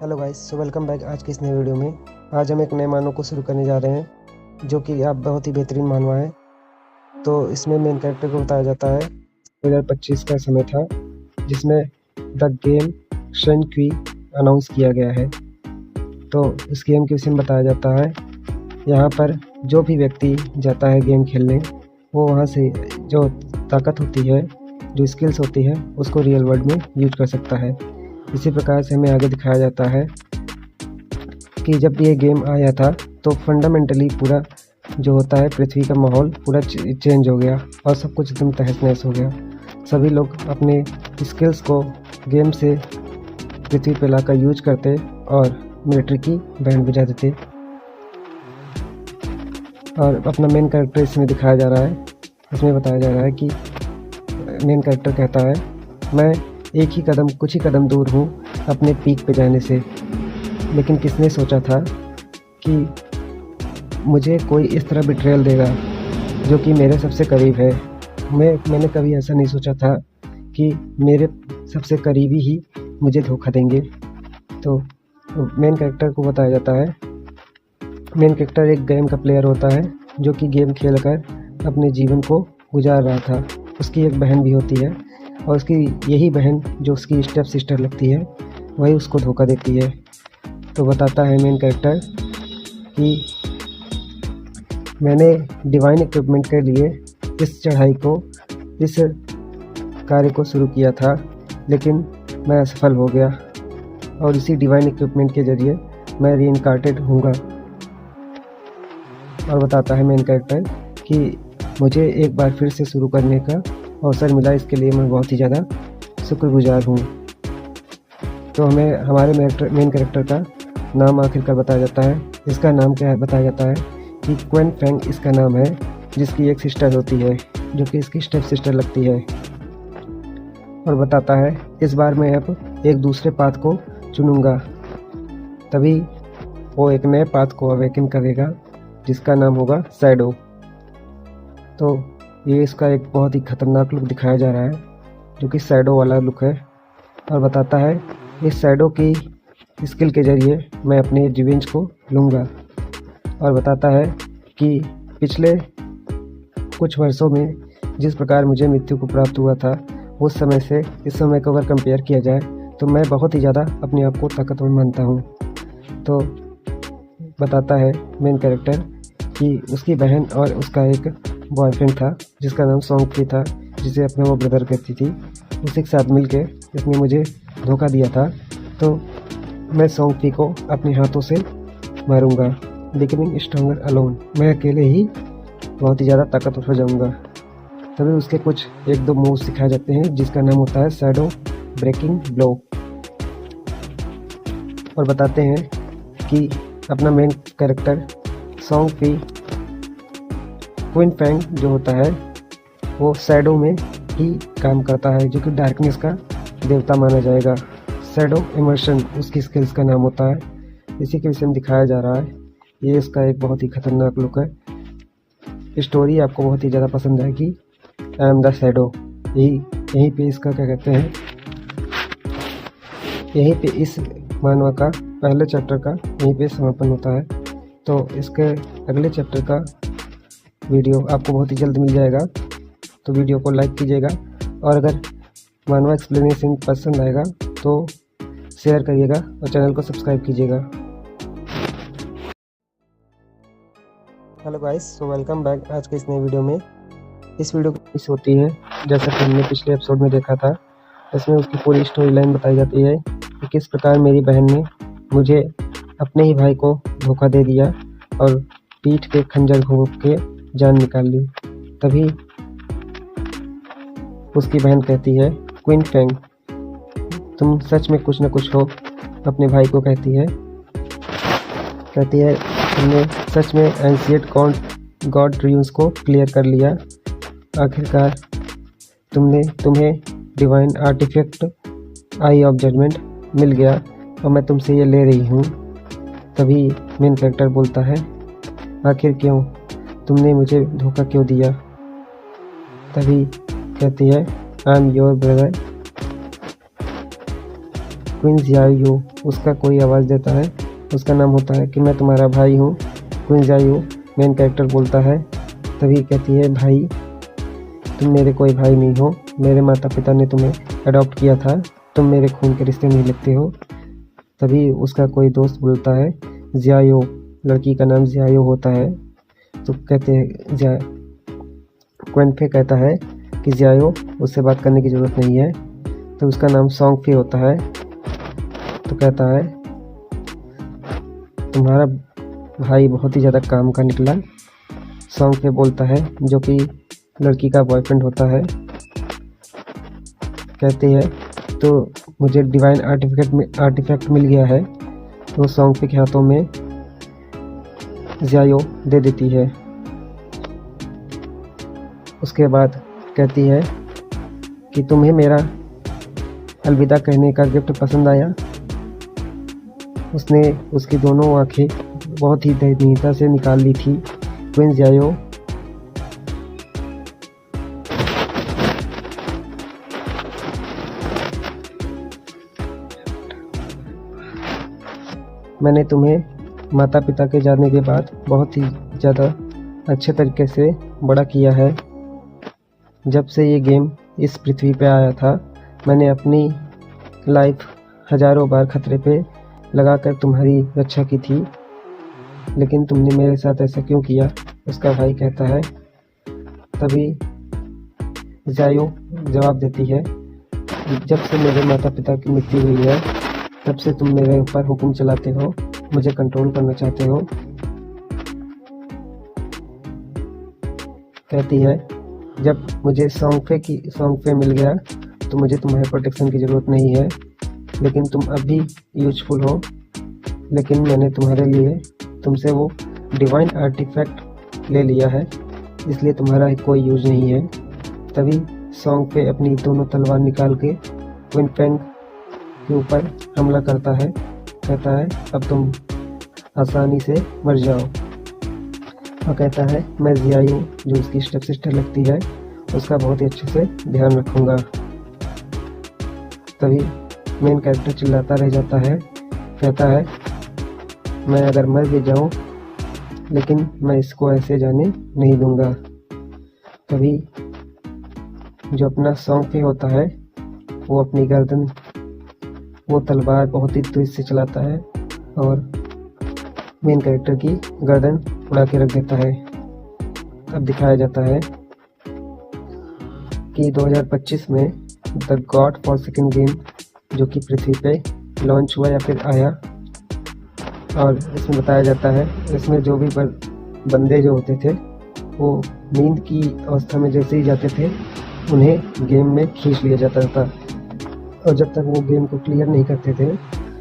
Hello guys, so welcome back आज के इस नए वीडियो में। आज हम एक नए मानव को शुरू करने जा रहे हैं जो कि आप बहुत ही बेहतरीन मानवा है। तो इसमें मेन कैरेक्टर को बताया जाता है 2025 का समय था जिसमें द गेम शेनक्वी अनाउंस किया गया है। तो इस गेम के विषय में बताया जाता है। यहाँ पर जो भी व्यक्ति जाता है गेम खेलने, वो वहाँ से जो ताकत होती है, जो स्किल्स होती है, उसको रियल वर्ल्ड में यूज कर सकता है। इसी प्रकार से हमें आगे दिखाया जाता है कि जब ये गेम आया था तो फंडामेंटली पूरा जो होता है पृथ्वी का माहौल पूरा चेंज हो गया और सब कुछ एकदम तहस नहस हो गया। सभी लोग अपने स्किल्स को गेम से पृथ्वी पर लाकर यूज करते और मिलिट्री की बैंड बजा देते। और अपना मेन कैरेक्टर इसमें दिखाया जा रहा है। इसमें बताया जा रहा है कि मेन कैरेक्टर कहता है, मैं कुछ ही कदम दूर हूँ अपने पीक पे जाने से, लेकिन किसने सोचा था कि मुझे कोई इस तरह बिट्रेयल देगा जो कि मेरे सबसे करीब है। मैंने कभी ऐसा नहीं सोचा था कि मेरे सबसे करीबी ही मुझे धोखा देंगे। तो मेन कैरेक्टर को बताया जाता है, मेन कैरेक्टर एक गेम का प्लेयर होता है जो कि गेम खेलकर अपने जीवन को गुजार रहा था। उसकी एक बहन भी होती है और उसकी यही बहन जो उसकी स्टेप सिस्टर लगती है वही उसको धोखा देती है। तो बताता है मेन कैरेक्टर कि मैंने डिवाइन इक्विपमेंट के लिए इस चढ़ाई को, इस कार्य को शुरू किया था, लेकिन मैं असफल हो गया और इसी डिवाइन इक्विपमेंट के जरिए मैं रीइंकार्नेटेड होऊंगा। और बताता है मेन कैरेक्टर कि मुझे एक बार फिर से शुरू करने का अवसर मिला, इसके लिए मैं बहुत ही ज़्यादा शुक्रगुजार हूँ। तो हमें हमारे मेन कैरेक्टर का नाम आखिरकार बताया जाता है। इसका नाम क्या है बताया जाता है कि क्वेन फेंग इसका नाम है, जिसकी एक सिस्टर होती है जो कि इसकी स्टेप सिस्टर लगती है। और बताता है, इस बार मैं अब एक दूसरे पाथ को चुनूँगा, तभी वो एक नए पाथ को अवेकन करेगा जिसका नाम होगा शैडो। तो ये इसका एक बहुत ही खतरनाक लुक दिखाया जा रहा है जो कि शैडो वाला लुक है। और बताता है, इस शैडो की स्किल के जरिए मैं अपने रिवेंज को लूँगा। और बताता है कि पिछले कुछ वर्षों में जिस प्रकार मुझे मृत्यु को प्राप्त हुआ था, उस समय से इस समय को अगर कंपेयर किया जाए तो मैं बहुत ही ज़्यादा अपने आप को ताकतवर मानता हूँ। तो बताता है मेन कैरेक्टर कि उसकी बहन और उसका एक बॉयफ्रेंड था जिसका नाम सोंगफी था, जिसे अपना वो ब्रदर कहती थी। उसी के साथ मिलके इसने मुझे धोखा दिया था, तो मैं सोंगफी को अपने हाथों से मारूंगा, बिकमिंग स्ट्रॉन्गर अलोन। मैं अकेले ही बहुत ही ज़्यादा ताकतवर हो जाऊंगा। तभी उसके कुछ एक दो मूव्स सिखाए जाते हैं जिसका नाम होता है शैडो ब्रेकिंग ब्लो। और बताते हैं कि अपना मेन कैरेक्टर सोंगफी क्वीन फेंग जो होता है वो शैडो में ही काम करता है, जो कि डार्कनेस का देवता माना जाएगा। शैडो इमर्शन उसकी स्किल्स का नाम होता है। इसी के विषय में दिखाया जा रहा है। ये इसका एक बहुत ही खतरनाक लुक है। स्टोरी आपको बहुत ही ज़्यादा पसंद आएगी। आई एम द शैडो, यहीं पे इसका क्या कहते हैं, यहीं पे इस मानवा का पहले चैप्टर का यहीं पे समापन होता है। तो इसके अगले चैप्टर का वीडियो आपको बहुत ही जल्द मिल जाएगा। तो वीडियो को लाइक कीजिएगा और अगर मानवा एक्सप्लेनेशन पसंद आएगा तो शेयर करिएगा और चैनल को सब्सक्राइब कीजिएगा। Hello guys, so welcome back आज के इस नए वीडियो में। इस वीडियो की होती है जैसा कि हमने पिछले एपिसोड में देखा था। इसमें उसकी पूरी स्टोरी लाइन बताई जाती है कि किस प्रकार मेरी बहन ने मुझे अपने ही भाई को धोखा दे दिया और पीठ पे खंजर घोंप के जान निकाल ली। तभी उसकी बहन कहती है, क्वीन फेंग तुम सच में कुछ न कुछ हो। अपने भाई को कहती है तुमने सच में एंशिएंट गॉड ड्रीम्स को क्लियर कर लिया। आखिरकार तुम्हें divine artefact eye of judgement मिल गया और मैं तुमसे ये ले रही हूँ। तभी मेन कैरेक्टर बोलता है, आखिर क्यों, तुमने मुझे धोखा क्यों दिया। तभी कहती है, I am your brother Qin Jiao उसका कोई आवाज़ देता है। उसका नाम होता है कि मैं तुम्हारा भाई हूँ। क्वीन जियाओ मेन कैरेक्टर बोलता है। तभी कहती है, भाई तुम मेरे कोई भाई नहीं हो, मेरे माता पिता ने तुम्हें अडॉप्ट किया था, तुम मेरे खून के रिश्ते नहीं लगते हो। तभी उसका कोई दोस्त बोलता है, जियाओ, लड़की का नाम जियाओ होता है। तो कहते हैं, क्वेन फे कहता है कि जियाओ उससे बात करने की ज़रूरत नहीं है। तो उसका नाम सॉन्ग फे होता है। तो कहता है, तुम्हारा भाई बहुत ही ज़्यादा काम का निकला। सॉन्ग फे बोलता है, जो कि लड़की का बॉयफ्रेंड होता है। कहती है, तो मुझे डिवाइन आर्टिफैक्ट मिल गया है। तो सॉन्ग फे के हाथों में जियाओ दे देती है। उसके बाद कहती है कि तुम्हें मेरा अलविदा कहने का गिफ्ट पसंद आया। उसने उसकी दोनों आंखें बहुत ही दयनीयता से निकाल ली थी। क्वीन जियाओ मैंने तुम्हें माता पिता के जाने के बाद बहुत ही ज़्यादा अच्छे तरीके से बड़ा किया है। जब से ये गेम इस पृथ्वी पे आया था, मैंने अपनी लाइफ हज़ारों बार खतरे पे लगाकर तुम्हारी रक्षा की थी, लेकिन तुमने मेरे साथ ऐसा क्यों किया? उसका भाई कहता है। तभी जियाओ जवाब देती है, जब से मेरे माता पिता की मृत्यु हुई है, तब से तुम मेरे ऊपर हुक्म चलाते हो, मुझे कंट्रोल करना चाहते हो। कहती है, जब मुझे सॉन्ग फे मिल गया तो मुझे तुम्हारे प्रोटेक्शन की ज़रूरत नहीं है, लेकिन तुम अभी यूजफुल हो। लेकिन मैंने तुम्हारे लिए तुमसे वो डिवाइन आर्टिफैक्ट ले लिया है, इसलिए तुम्हारा कोई यूज नहीं है। तभी सॉन्ग फे अपनी दोनों तलवार निकाल के क्वीन फेंग के ऊपर हमला करता है। कहता है, अब तुम आसानी से मर जाओ। और कहता है, मैं जियाओ, जो उसकी स्टेप सिस्टर लगती है, उसका बहुत ही अच्छे से ध्यान रखूँगा। तभी मेन कैरेक्टर चिल्लाता रह जाता है। कहता है, मैं अगर मर भी जाऊँ, लेकिन मैं इसको ऐसे जाने नहीं दूँगा। तभी जो अपना सॉन्ग फे होता है, वो अपनी गर्दन, वो तलवार बहुत ही तेज से चलाता है और मेन कैरेक्टर की गर्दन उड़ा के रख देता है। अब दिखाया जाता है कि 2025 में द गॉड फॉरसेकन गेम, जो कि पृथ्वी पे लॉन्च हुआ या फिर आया, और इसमें बताया जाता है, इसमें जो भी बंदे जो होते थे, वो नींद की अवस्था में जैसे ही जाते थे, उन्हें गेम में खींच लिया जाता था, और जब तक वो गेम को क्लियर नहीं करते थे,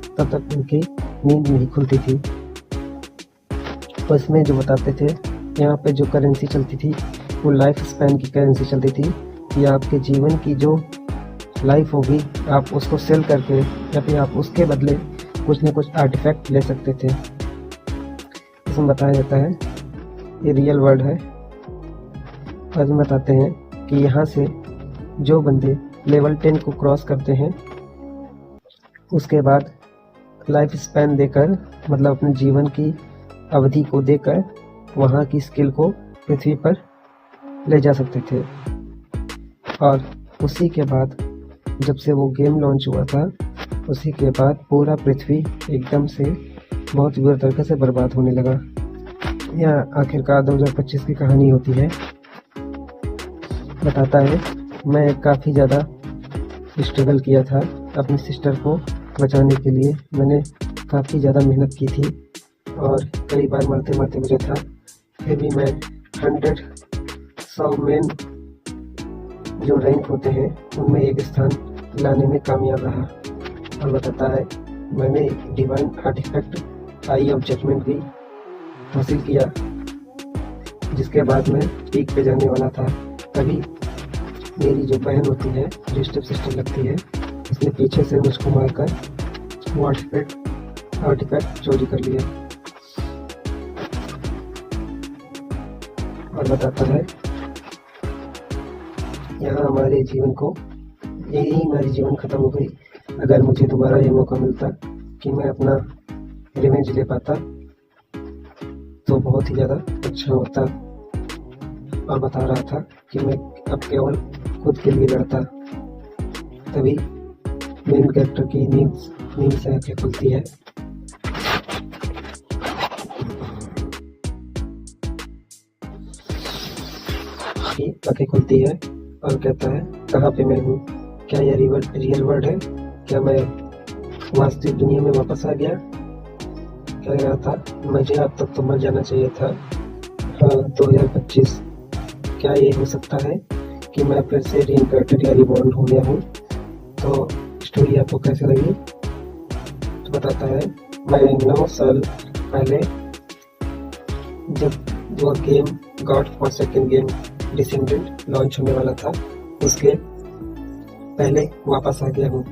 तब तक उनकी नींद नहीं खुलती थी। तो इसमें जो बताते थे, यहाँ पे जो करेंसी चलती थी, वो लाइफ स्पैन की करेंसी चलती थी, कि आपके जीवन की जो लाइफ होगी, आप उसको सेल करके या फिर आप उसके बदले कुछ न कुछ आर्टिफैक्ट ले सकते थे। इसमें बताया जाता है, ये रियल वर्ल्ड है। और इसमें बताते हैं कि यहाँ से जो बंदे लेवल 10 को क्रॉस करते हैं, उसके बाद लाइफ स्पैन देकर, मतलब अपने जीवन की अवधि को देकर, वहाँ की स्किल को पृथ्वी पर ले जा सकते थे। और उसी के बाद जब से वो गेम लॉन्च हुआ था, उसी के बाद पूरा पृथ्वी एकदम से बहुत बुरी तरीके से बर्बाद होने लगा। यह आखिरकार 2025 की कहानी होती है। बताता है, मैं काफ़ी ज़्यादा स्ट्रगल किया था अपनी सिस्टर को बचाने के लिए। मैंने काफ़ी ज़्यादा मेहनत की थी और कई बार मरते मरते मुझे था, फिर भी मैं 100 मेन जो रैंक होते हैं, उनमें एक स्थान लाने में कामयाब रहा। और बताता है, मैंने divine artefact eye of judgment भी हासिल किया, जिसके बाद मैं पीक पे जाने वाला था। तभी मेरी जो बहन होती है, जो स्टेप सिस्टर लगती है, उसने पीछे से मुझको मारकर वो आर्टिफैक्ट चोरी कर लिया। और बताता है, यहाँ हमारे जीवन को, यही हमारी जीवन खत्म हो गई। अगर मुझे दोबारा ये मौका मिलता कि मैं अपना रिवेंज ले पाता तो बहुत ही ज़्यादा अच्छा होता। और बता रहा था कि मैं अब केवल खुद के लिए लड़ता। तभी मेन कैरेक्टर की नींद से आंखें खुलती है। आंखें खुलती है और कहता है, कहाँ पे मैं हूँ? क्या यह रियल वर्ल्ड है? क्या मैं वास्तविक दुनिया में वापस आ गया? कह रहा था, मुझे अब तक तो मर जाना चाहिए था। हाँ, 2025। क्या ये हो सकता है कि मैं फिर से रीइंकार्नेटेड या रिबॉर्न हो गया हूँ? तो स्टोरी आपको कैसे लगी? तो बताता है, मैं 9 साल पहले जब वो game God forsaken game descendant launch होने वाला था, उसके पहले वापस आ गया हूँ।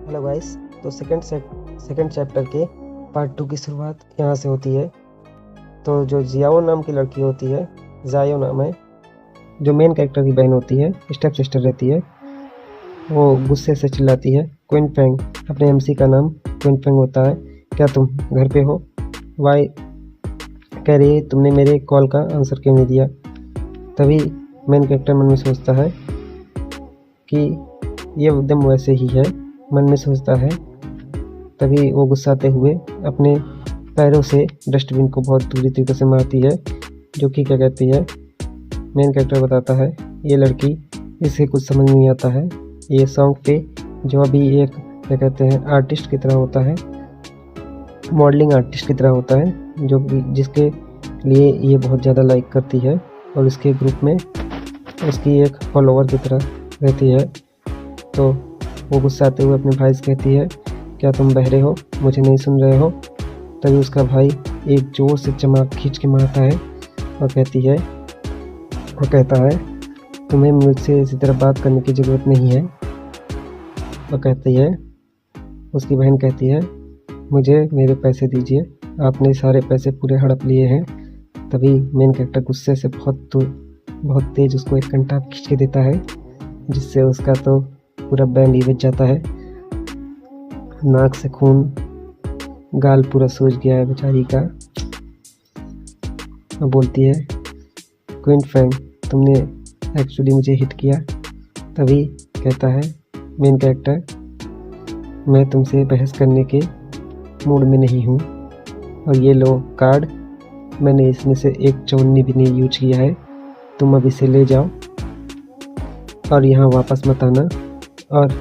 हेलो गाइस, तो सेकंड चैप्टर के पार्ट 2 की शुरुआत यहाँ से होती है। तो जो जियाओ नाम की लड़की होती है, जायो नाम है, जो मेन कैरेक्टर की बहन होती है, स्टेप सिस्टर रहती है, वो गुस्से से चिल्लाती है, क्वीन फेंग, अपने एमसी का नाम क्वीन फेंग होता है, क्या तुम घर पे हो? वाई कह रही है, तुमने मेरे कॉल का आंसर क्यों नहीं दिया? तभी मेन कैरेक्टर मन में सोचता है कि ये एकदम वैसे ही है, मन में सोचता है। तभी वो गुस्साते हुए अपने पैरों से डस्टबिन को बहुत बुरी तरीके से मारती है, जो कि क्या कहती है, मेन कैरेक्टर बताता है, ये लड़की, इसे कुछ समझ नहीं आता है। ये सॉन्ग पे जो अभी एक क्या कहते हैं आर्टिस्ट की तरह होता है, मॉडलिंग आर्टिस्ट की तरह होता है, जो जिसके लिए ये बहुत ज़्यादा लाइक करती है और इसके ग्रुप में उसकी एक फॉलोवर की तरह रहती है। तो वो गुस्साते हुए अपने भाई से कहती है, क्या तुम बहरे हो? मुझे नहीं सुन रहे हो? तभी उसका भाई एक जोर से चमाक खींच के मारता है और कहता है, तुम्हें मुझसे इसी तरह बात करने की ज़रूरत नहीं है। और कहती है, उसकी बहन कहती है, मुझे मेरे पैसे दीजिए, आपने सारे पैसे पूरे हड़प लिए हैं। तभी मेन कैरेक्टर गुस्से से बहुत तेज उसको एक कंटाप खींच के देता है, जिससे उसका तो पूरा बैंड ही बच जाता है, नाक से खून, गाल पूरा सूज गया है बेचारी का। और बोलती है, क्वीन फेंग, तुमने एक्चुअली मुझे हिट किया। तभी कहता है मेन कैरेक्टर, मैं तुमसे बहस करने के मूड में नहीं हूँ, और ये लो कार्ड, मैंने इसमें से एक चौनी भी नहीं यूज किया है, तुम अब इसे ले जाओ और यहाँ वापस मत आना, और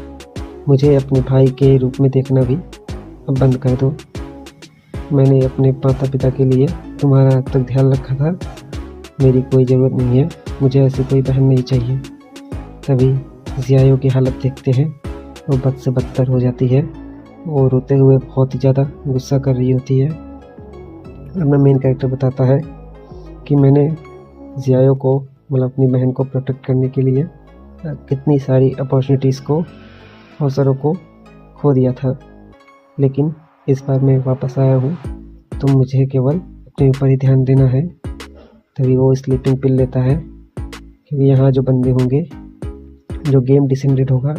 मुझे अपने भाई के रूप में देखना भी अब बंद कर दो। मैंने अपने माता पिता के लिए तुम्हारा अब तक ध्यान रखा था, मेरी कोई ज़रूरत नहीं है, मुझे ऐसी कोई बहन नहीं चाहिए। तभी जियाओ की हालत देखते हैं, वो बद से बदतर हो जाती है, वो रोते हुए बहुत ही ज़्यादा गुस्सा कर रही होती है। अपना मेन कैरेक्टर बताता है कि मैंने जियाओ को, मतलब अपनी बहन को प्रोटेक्ट करने के लिए कितनी सारी अपॉर्चुनिटीज़ को, अवसरों को खो दिया था, लेकिन इस बार मैं वापस आया हूँ, तो मुझे केवल अपने ऊपर ही ध्यान देना है। तभी वो स्लीपिंग पिल लेता है, क्योंकि यहाँ जो बंदे होंगे, जो गेम डिसेंडेड होगा,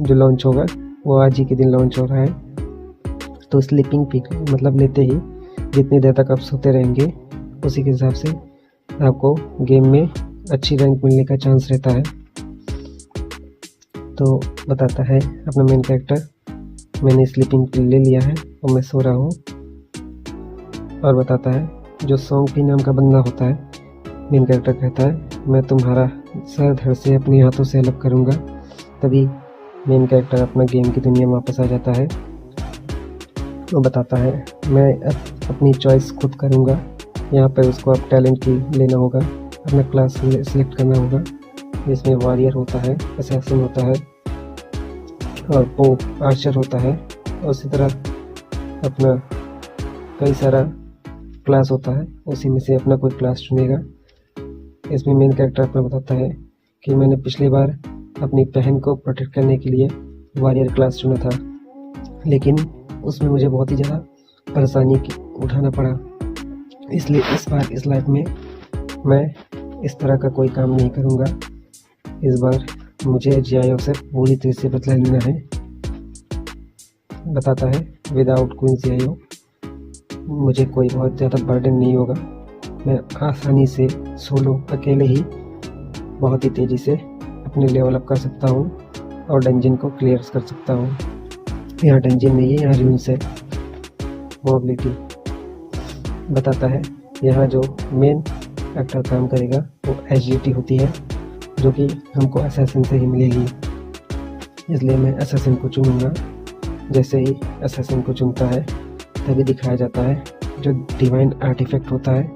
जो लॉन्च होगा, वो आज ही के दिन लॉन्च हो रहा है। तो स्लीपिंग पिल मतलब लेते ही जितनी देर तक आप सोते रहेंगे, उसी के हिसाब से आपको गेम में अच्छी रैंक मिलने का चांस रहता है। तो बताता है अपना मेन कैरेक्टर, मैंने स्लीपिंग पिल ले लिया है और मैं सो रहा हूँ। और बताता है, जो सॉन्ग पी नाम का बंदा होता है, मेन कैरेक्टर कहता है, मैं तुम्हारा सर धड़ से अपने हाथों से अलग करूँगा। तभी मेन कैरेक्टर अपना गेम की दुनिया में वापस आ जाता है। वो बताता है, मैं अपनी चॉइस खुद करूँगा, यहाँ पर उसको अब टैलेंट की लेना होगा, अपना क्लास सिलेक्ट करना होगा, जिसमें वॉरियर होता है, असैसिन होता है और पोप आर्चर होता है, और उसी तरह अपना कई सारा क्लास होता है, उसी में से अपना कोई क्लास चुनेगा। इसमें मेन कैरेक्टर अपना बताता है कि मैंने पिछली बार अपनी बहन को प्रोटेक्ट करने के लिए वॉरियर क्लास चुना था, लेकिन उसमें मुझे बहुत ही ज़्यादा परेशानी उठाना पड़ा, इसलिए इस बार इस लाइफ में मैं इस तरह का कोई काम नहीं करूँगा। इस बार मुझे GIO से पूरी तरह से बदला लेना है। बताता है विदाउट क्वीन GIO मुझे कोई बहुत ज़्यादा बर्डन नहीं होगा, मैं आसानी से सोलो अकेले ही बहुत ही तेज़ी से अपने लेवल अप कर सकता हूँ और डंजन को क्लियर कर सकता हूँ। यहाँ डंजन नहीं है, यहाँ रून्स है। मोबिलिटी बताता है यहाँ जो मेन एक्टर काम करेगा वो एजिलिटी होती है, जो कि हमको असैसिन से ही मिलेगी, इसलिए मैं असैसिन को चुनूँगा। जैसे ही असैसिन को चुनता है तभी दिखाया जाता है जो डिवाइन आर्टिफैक्ट होता है,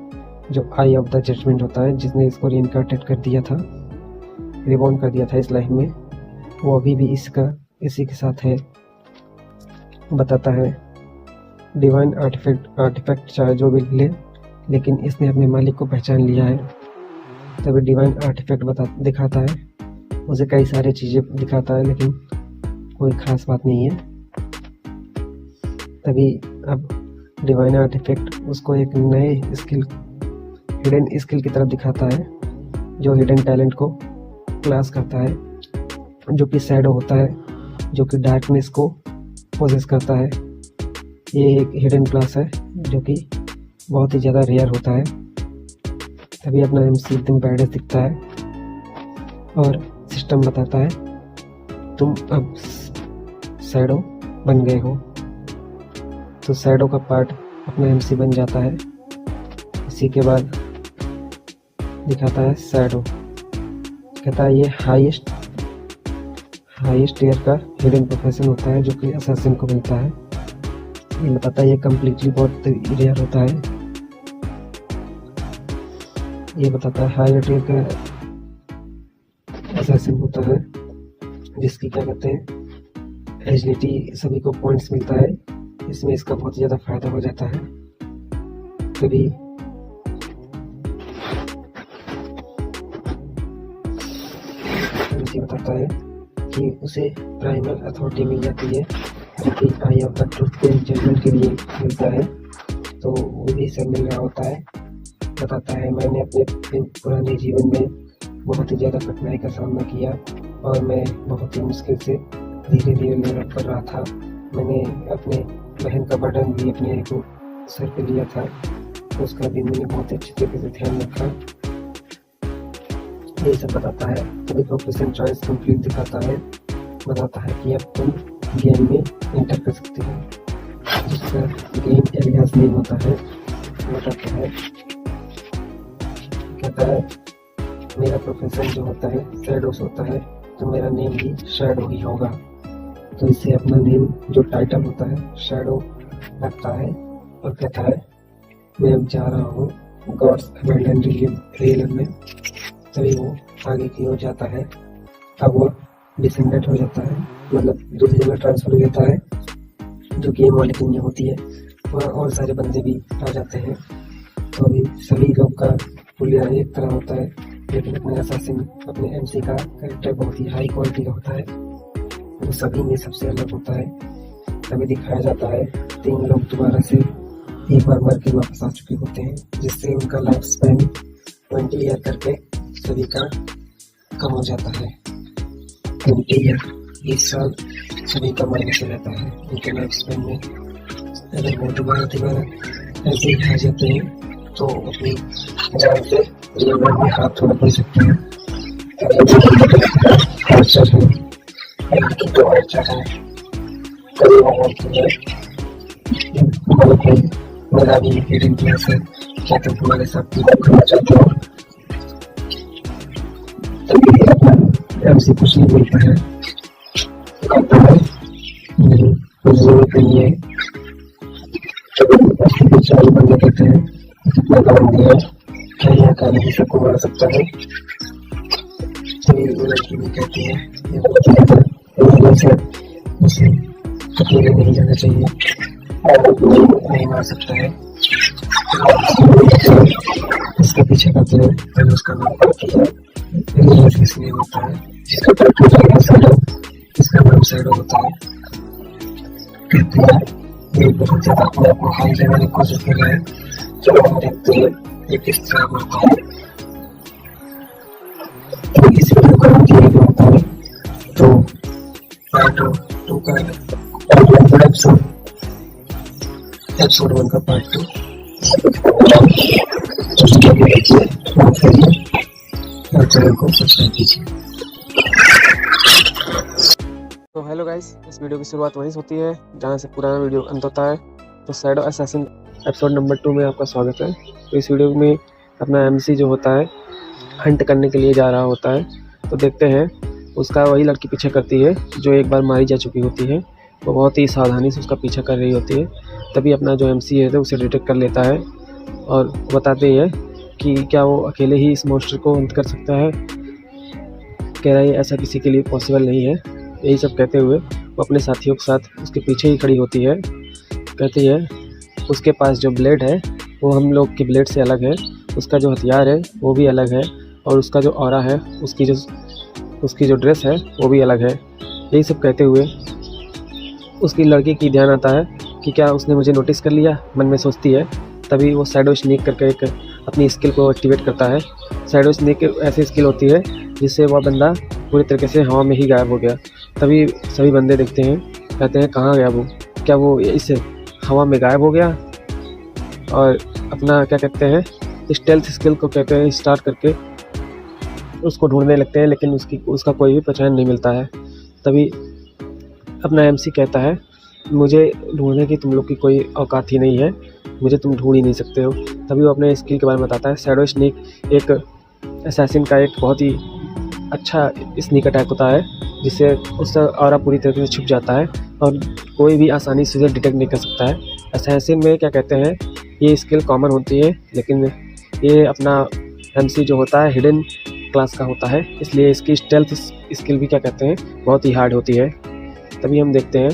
जो आई ऑफ द जजमेंट होता है, जिसने इसको रीइनकार्नेट कर दिया था, रिबॉर्न कर दिया था इस लाइफ में, वो अभी भी इसी के साथ है। बताता है डिवाइन आर्टिफैक्ट चाहे जो भी ले, लेकिन इसने अपने मालिक को पहचान लिया है। तभी डिवाइन आर्टिफैक्ट दिखाता है, उसे कई सारी चीज़ें दिखाता है लेकिन कोई ख़ास बात नहीं है। तभी अब डिवाइन आर्टिफैक्ट उसको एक नए हिडन स्किल की तरफ दिखाता है, जो हिडन टैलेंट को क्लास करता है, जो कि शैडो होता है, जो कि डार्कनेस को पोजेस करता है। ये एक हिडन क्लास है जो कि बहुत ही ज़्यादा रेयर होता है। तभी अपना MC एकदम बैडेस दिखता है और सिस्टम बताता है तुम अब शैडो बन गए हो। तो शैडो का पार्ट अपना MC बन जाता है। इसी के बाद दिखाता है शैडो, कहता है ये हाईएस्ट ईयर का हिडन प्रोफेशन होता है जो कि असैसिन को मिलता है। ये बताता है ये कम्प्लीटली बहुत रेयर होता है। ये बताता है हायर ईयर का असैसिन होता है जिसकी क्या कहते हैं एजिलिटी, सभी को पॉइंट्स मिलता है, इसमें इसका बहुत ज़्यादा फायदा हो जाता है। तभी बताता है कि उसे प्राइमल अथॉरिटी मिल जाती है जो कि आई ऑफ द ट्रुथ के जजमेंट के लिए मिलता है, तो वो भी सब मिल रहा होता है। बताता है मैंने अपने पुराने जीवन में बहुत ही ज़्यादा कठिनाई का सामना किया और मैं बहुत ही मुश्किल से धीरे धीरे लेवल कर रहा था। मैंने अपने बहन का बर्डन भी अपने को सर पे लिया था, तो उसका भी मैंने बहुत अच्छी तरीके से ध्यान रखा। ये सब बताता है। तभी प्रोफेशन चॉइस कंप्लीट दिखाता है, बताता है कि अब तुम गेम में एंटर कर सकते हो, जिसका गेम एलियास नेम होता है। बताता है कहता है मेरा प्रोफेशन जो होता है शैडोस होता है, तो मेरा नेम भी शैडो ही होगा। तो इसे अपना नेम जो टाइटल होता है शैडो रखता है और कहता है मैं अब जा रहा हूँ गॉड्स अबंडेंट रियलम में। तभी वो आगे की ओर जाता है। अब वो डिसेंडेंट हो जाता है, मतलब दूसरी जगह ट्रांसफर हो जाता है, जो गेम वाली दुनिया होती है, वहाँ और सारे बंदे भी आ जाते हैं। तो अभी सभी लोग का पुलिया एक तरह होता है, लेकिन अपने असैसिन अपने MC का कैरेक्टर बहुत ही हाई क्वालिटी का होता है, वो सभी में सबसे अलग होता है। तभी दिखाया जाता है 3 लोग दोबारा से एक बार मर के वापस आ चुके होते हैं, जिससे उनका लाइफ स्पैन 20 ईयर करके सभी का कम हो जाता है। 20 ईयर 20 साल सभी का मरने से रहता है उनके लाइफ स्पैन में। अगर वो दोबारा ऐसे ही खा जाते हैं तो अपनी जान से जीवन में हाथ थोड़ा पड़ सकते हैं। आर्चर है, लड़की तो आर्चर है, कभी वो बोलती है मेरा भी हिडन क्लास है, क्या तुम तुम्हारे साथ करना चाहते हो? MC कुछ नहीं बोलता है, कहता है नहीं कुछ जरूरत नहीं है। चार बंदे कहते हैं कितना काम दिया, क्या यहाँ का नहीं सबको मार सकता है? वो लड़की भी कहती है उसे अकेले नहीं जाना चाहिए, नहीं मार सकता है। इसके पीछे करते हैं पहले उसका नाम पड़ती है, इसलिए होता है जिसका इसका नाम शैडो होता है। कहते हैं ये बहुत ज्यादा अपने आप को हाई लेवल की कोशिश कर रहा है। चलो हम देखते हैं ये किस तरह होता है। तो इस वीडियो का होता है पार्ट 2 का एपिसोड 1 का पार्ट 2 और चैनल को सब्सक्राइब कीजिए। तो हेलो गाइस, इस वीडियो की शुरुआत वहीं से होती है जहाँ से पुराना वीडियो अंत होता है। तो शैडो असैसिन एपिसोड नंबर 2 में आपका स्वागत है। तो इस वीडियो में अपना एमसी जो होता है हंट करने के लिए जा रहा होता है। तो देखते हैं उसका वही लड़की पीछा करती है जो एक बार मारी जा चुकी होती है। वो बहुत ही सावधानी से उसका पीछा कर रही होती है। तभी अपना जो एमसी है तो उसे डिटेक्ट कर लेता है और बताते हैं कि क्या वो अकेले ही इस मॉन्स्टर को अंत कर सकता है। कह रहा है ऐसा किसी के लिए पॉसिबल नहीं है। यही सब कहते हुए वो अपने साथियों के साथ उसके पीछे ही खड़ी होती है। कहती है उसके पास जो ब्लेड है वो हम लोग के ब्लेड से अलग है, उसका जो हथियार है वो भी अलग है और उसका जो ऑरा है उसकी जो ड्रेस है वो भी अलग है। यही सब कहते हुए उसकी लड़की की ध्यान आता है कि क्या उसने मुझे नोटिस कर लिया, मन में सोचती है। तभी वो शैडो स्नेक करके एक अपनी स्किल को एक्टिवेट करता है। शैडो स्नेक ऐसी स्किल होती है जिससे वह बंदा पूरी तरीके से हवा में ही गायब हो गया। तभी सभी बंदे देखते हैं, कहते हैं कहाँ गया वो, क्या वो इस हवा में गायब हो गया। और अपना क्या कहते हैं स्टेल्थ स्किल को कहते हैं स्टार्ट करके उसको ढूंढने लगते हैं, लेकिन उसका कोई भी पहचान नहीं मिलता है। तभी अपना एमसी कहता है मुझे ढूंढने की तुम लोग की कोई औकात ही नहीं है, मुझे तुम ढूंढ ही नहीं सकते हो। तभी वो अपने स्किल के बारे में बताता है। शैडो स्नेक एक असैसिन का एक बहुत ही अच्छा स्नीक अटैक होता है जिससे उसका ऑरा पूरी तरीके से छुप जाता है और कोई भी आसानी से उसे डिटेक्ट नहीं कर सकता है। असैसिन में क्या कहते हैं ये स्किल कॉमन होती है, लेकिन ये अपना एमसी जो होता है हिडन क्लास का होता है, इसलिए इसकी स्टेल्थ स्किल भी क्या कहते हैं बहुत ही हार्ड होती है। तभी हम देखते हैं,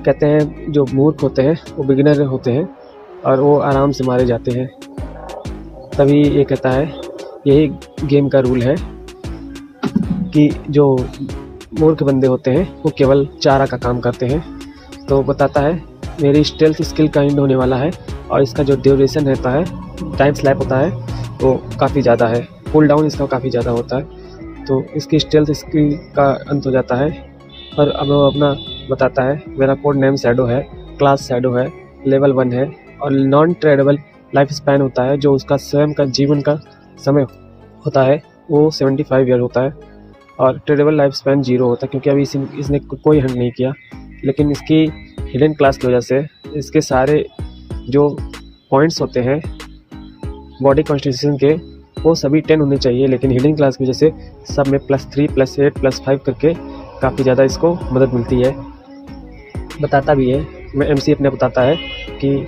कहते हैं जो मूर्ख होते हैं वो बिगिनर होते हैं और वो आराम से मारे जाते हैं। तभी ये कहता है यही गेम का रूल है कि जो मूर्ख बंदे होते हैं वो केवल चारा का काम करते हैं। तो बताता है मेरी स्टेल्थ स्किल का एंड होने वाला है और इसका जो ड्यूरेशन रहता है, टाइम स्लैप होता है, वो काफ़ी ज़्यादा है। पुल डाउन इसका काफ़ी ज़्यादा होता है। तो इसकी स्टेल्थ स्किल का अंत हो जाता है। और अब वो अपना बताता है मेरा कोड नेम शैडो है, क्लास शैडो है, लेवल 1 है और नॉन ट्रेडेबल लाइफ स्पैन होता है। जो उसका स्वयं का जीवन का समय होता है वो 75 ईयर होता है और ट्रेडेबल लाइफ स्पैन 0 होता है, क्योंकि अभी इसने कोई हंट नहीं किया। लेकिन इसकी हिडन क्लास की वजह से इसके सारे जो पॉइंट्स होते हैं बॉडी कॉन्स्टिट्यूशन के वो सभी 10 होने चाहिए, लेकिन हिडन क्लास की वजह से सब में +3 +8 +5 करके काफ़ी ज़्यादा इसको मदद मिलती है। बताता भी है, मैं एमसी अपने बताता है कि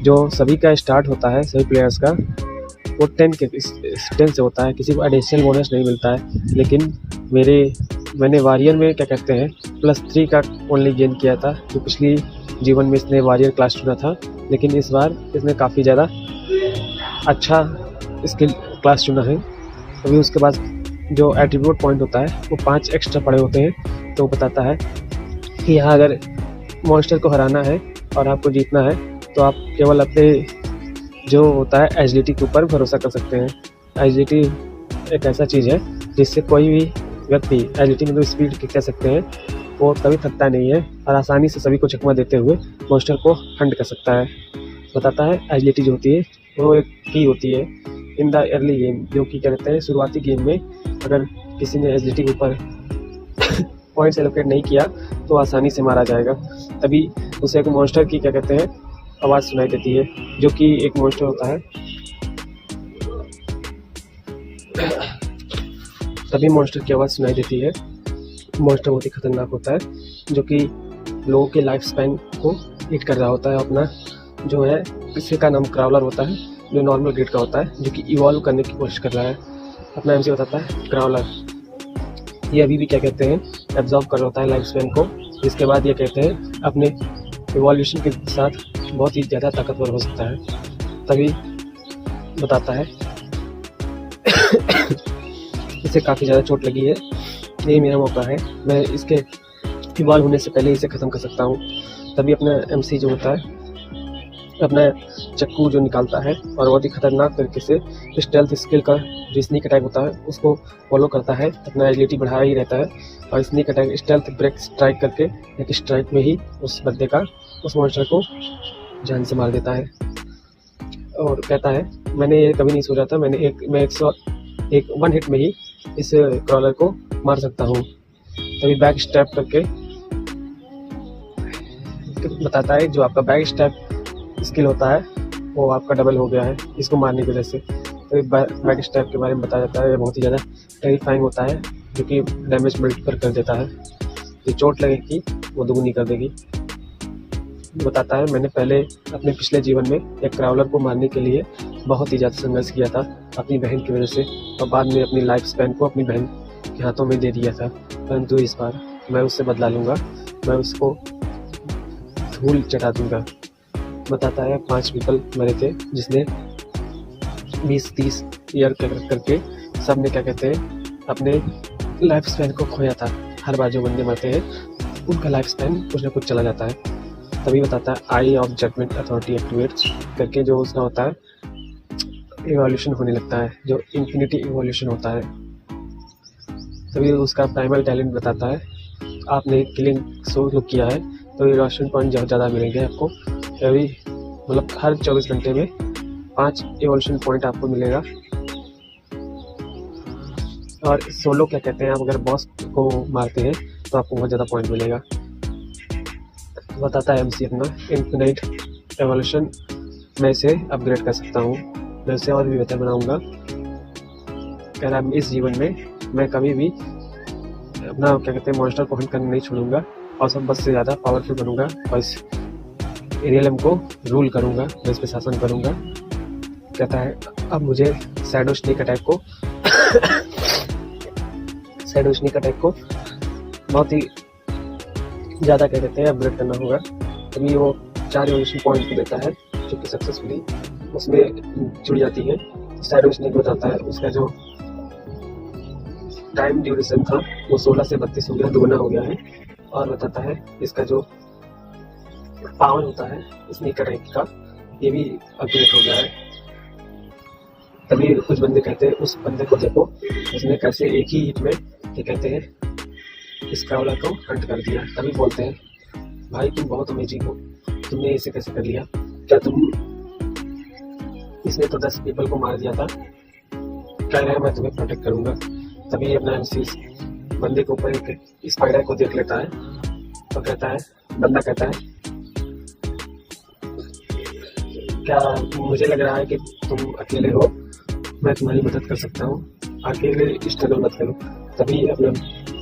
जो सभी का स्टार्ट होता है सभी प्लेयर्स का वो 10 से होता है, किसी को एडिशनल बोनस नहीं मिलता है। लेकिन मैंने वॉरियर में क्या कहते हैं +3 का ओनली गेन किया था, जो पिछली जीवन में इसने वॉरियर क्लास चुना था, लेकिन इस बार इसने काफ़ी ज़्यादा अच्छा स्किल क्लास चुना है। अभी उसके बाद जो एट्रीब्यूट पॉइंट होता है वो 5 एक्स्ट्रा पड़े होते हैं। तो बताता है कि यहाँ अगर मॉन्स्टर को हराना है और आपको जीतना है तो आप केवल अपने जो होता है एजिलिटी के ऊपर भरोसा कर सकते हैं। एजिलिटी एक ऐसा चीज़ है जिससे कोई भी व्यक्ति, एजिलिटी मतलब स्पीड कह सकते हैं, वो कभी थकता नहीं है और आसानी से सभी को चकमा देते हुए मॉन्स्टर को हंट कर सकता है। बताता है एजिलिटी जो होती है वो एक की होती है इन द अर्ली गेम, जो कि क्या कहते हैं शुरुआती गेम में अगर किसी ने एजिलिटी के ऊपर पॉइंट्स एलोकेट नहीं किया तो आसानी से मारा जाएगा। तभी उसे एक मॉन्स्टर की क्या कहते हैं आवाज़ सुनाई देती है, जो कि एक मॉन्स्टर होता है। तभी मॉन्स्टर की आवाज़ सुनाई देती है। मॉन्स्टर बहुत ही खतरनाक होता है जो कि लोगों के लाइफ स्पैन को ईट कर रहा होता है। अपना जो है किसी का नाम क्राउलर होता है जो नॉर्मल ग्रेड का होता है, जो कि इवॉल्व करने की कोशिश कर रहा है। अपना एमसी बताता है क्राउलर ये अभी भी क्या कहते हैं एब्जॉर्ब कर रहा होता है लाइफ स्पैन को। इसके बाद ये कहते हैं अपने इवोल्यूशन के साथ बहुत ही ज़्यादा ताकतवर हो सकता है। तभी बताता है इसे काफ़ी ज़्यादा चोट लगी है, यही मेरा मौका है, मैं इसके इवॉल्व होने से पहले इसे ख़त्म कर सकता हूँ। तभी अपना एमसी जो होता है अपना चक्कू जो निकालता है और बहुत ही खतरनाक तरीके से स्टेल्थ स्किल का जो स्नीक अटैक होता है उसको फॉलो करता है, अपना एजिलिटी बढ़ाया ही रहता है और sneak attack stealth break strike करके एक स्ट्राइक में ही उस बंदे का उस मॉन्स्टर को जान से मार देता है। और कहता है मैंने ये कभी नहीं सोचा था, मैं 1 हिट में ही इस क्रॉलर को मार सकता हूँ। तभी बैक स्टेप करके बताता है जो आपका बैक स्टेप स्किल होता है वो आपका डबल हो गया है इसको मारने की वजह से। तो बैक स्टेप के बारे में बताया जाता है, ये बहुत ही ज़्यादा टेरिफाइंग होता है जो कि डैमेज मल्टीपल कर देता है, जो चोट लगेगी वो दुगनी कर देगी। बताता है मैंने पहले अपने पिछले जीवन में एक क्राउलर को मारने के लिए बहुत ही ज़्यादा संघर्ष किया था अपनी बहन की वजह से, और बाद में अपनी लाइफ स्पैन को अपनी बहन के हाथों में दे दिया था। परंतु इस बार मैं उससे बदला लूँगा, मैं उसको धूल चटा दूँगा। बताता है 5 पीपल मरे थे जिसने 20-30 ईयर करके सब ने क्या कहते हैं अपने लाइफ स्पैन को खोया था। हर बार जो बंदे मरते हैं उनका लाइफ स्पैन कुछ ना कुछ चला जाता है। तभी बताता है आई ऑफ जजमेंट अथॉरिटी एक्टिवेट्स करके जो उसका होता है इवोल्यूशन होने लगता है, जो इन्फिनिटी इवोल्यूशन होता है। तभी उसका प्राइमरी टैलेंट बताता है आपने किलिंग शो किया है तो इवोल्यूशन पॉइंट ज़्यादा मिलेंगे आपको। तभी मतलब हर 24 घंटे में 5 इवोल्यूशन पॉइंट आपको मिलेगा। और सोलो क्या कहते हैं, आप अगर बॉस को मारते हैं तो आपको बहुत ज़्यादा पॉइंट मिलेगा। बताता है एमसी अपना इन्फिनाइट एवोल्यूशन मैं इसे अपग्रेड कर सकता हूँ, मैं इसे और भी बेहतर बनाऊंगा। कह रहा है इस जीवन में मैं कभी भी अपना क्या कहते हैं मॉन्स्टर को हंट करने नहीं छोड़ूंगा और सब बस से ज़्यादा पावरफुल बनूंगा और इस एरियलम को रूल करूंगा, मैं इस पर शासन करूंगा। कहता है अब मुझे शैडो स्नेक अटैक को बहुत ही ज़्यादा कह देते हैं अपग्रेड करना होगा। तभी वो 4 इवोल्यूशन पॉइंट को देता है जो कि सक्सेसफुली उसमें जुड़ जाती है। शैडो स्नेक हो जाता है, उसका जो टाइम ड्यूरेशन था वो 16 से 32 हो गया, दुगना हो गया है। और बताता है इसका जो पावर होता है स्नेक अटैक का ये भी अपग्रेड हो गया है। तभी कुछ बंदे कहते हैं उस बंदे को देखो उसने कैसे एक ही हिट में ये कहते हैं इस क्राउलर को हंट कर दिया। तभी बोलते हैं भाई तुम बहुत अमेजिंग हो, तुमने इसे कैसे कर लिया, क्या तुम इसने तो 10 पीपल को मार दिया था, क्या है मैं तुम्हें प्रोटेक्ट करूंगा। तभी अपना एमसी बंदे के ऊपर एक स्पाइडर को देख लेता है तो कहता है बंदा कहता है क्या मुझे लग रहा है कि तुम अकेले हो, मैं तुम्हारी मदद कर सकता हूँ, अकेले स्ट्रगल मत करो। तभी अपना